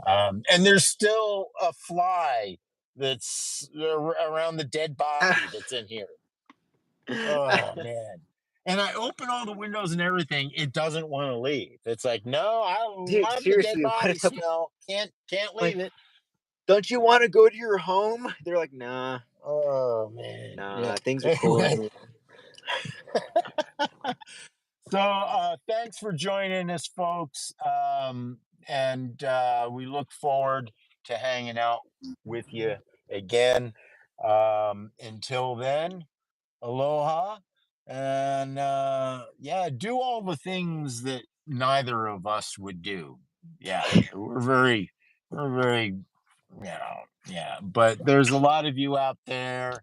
And there's still a fly that's around the dead body that's in here. Oh man. And I open all the windows and everything. It doesn't want to leave. It's like, no, I Dude, love the dead seriously, what body is up? smell. Can't Like, leave it. don't you want to go to your home? They're like, nah, Oh man. Yeah. nah, things are cool in Anyway, here. so thanks for joining us, folks. And we look forward to hanging out with you again. Until then, aloha, and yeah, do all the things that neither of us would do. Yeah, we're very yeah, but there's a lot of you out there,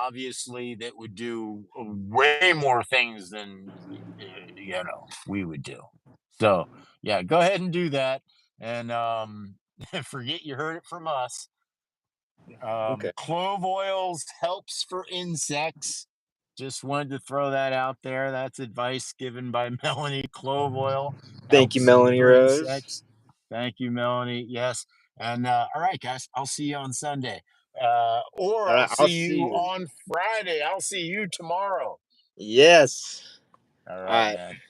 obviously, that would do way more things than we would do. So yeah, go ahead and do that, and forget you heard it from us. Okay. Clove oils helps for insects. Just wanted to throw that out there. That's advice given by Melanie. Clove oil Thank you, helps Melanie for Rose. insects. Thank you, Melanie. Yes. And all right, guys, I'll see you on Sunday. Or All I'll right, I'll see see you you. on Friday. I'll see you tomorrow. Yes. All All right, right. man.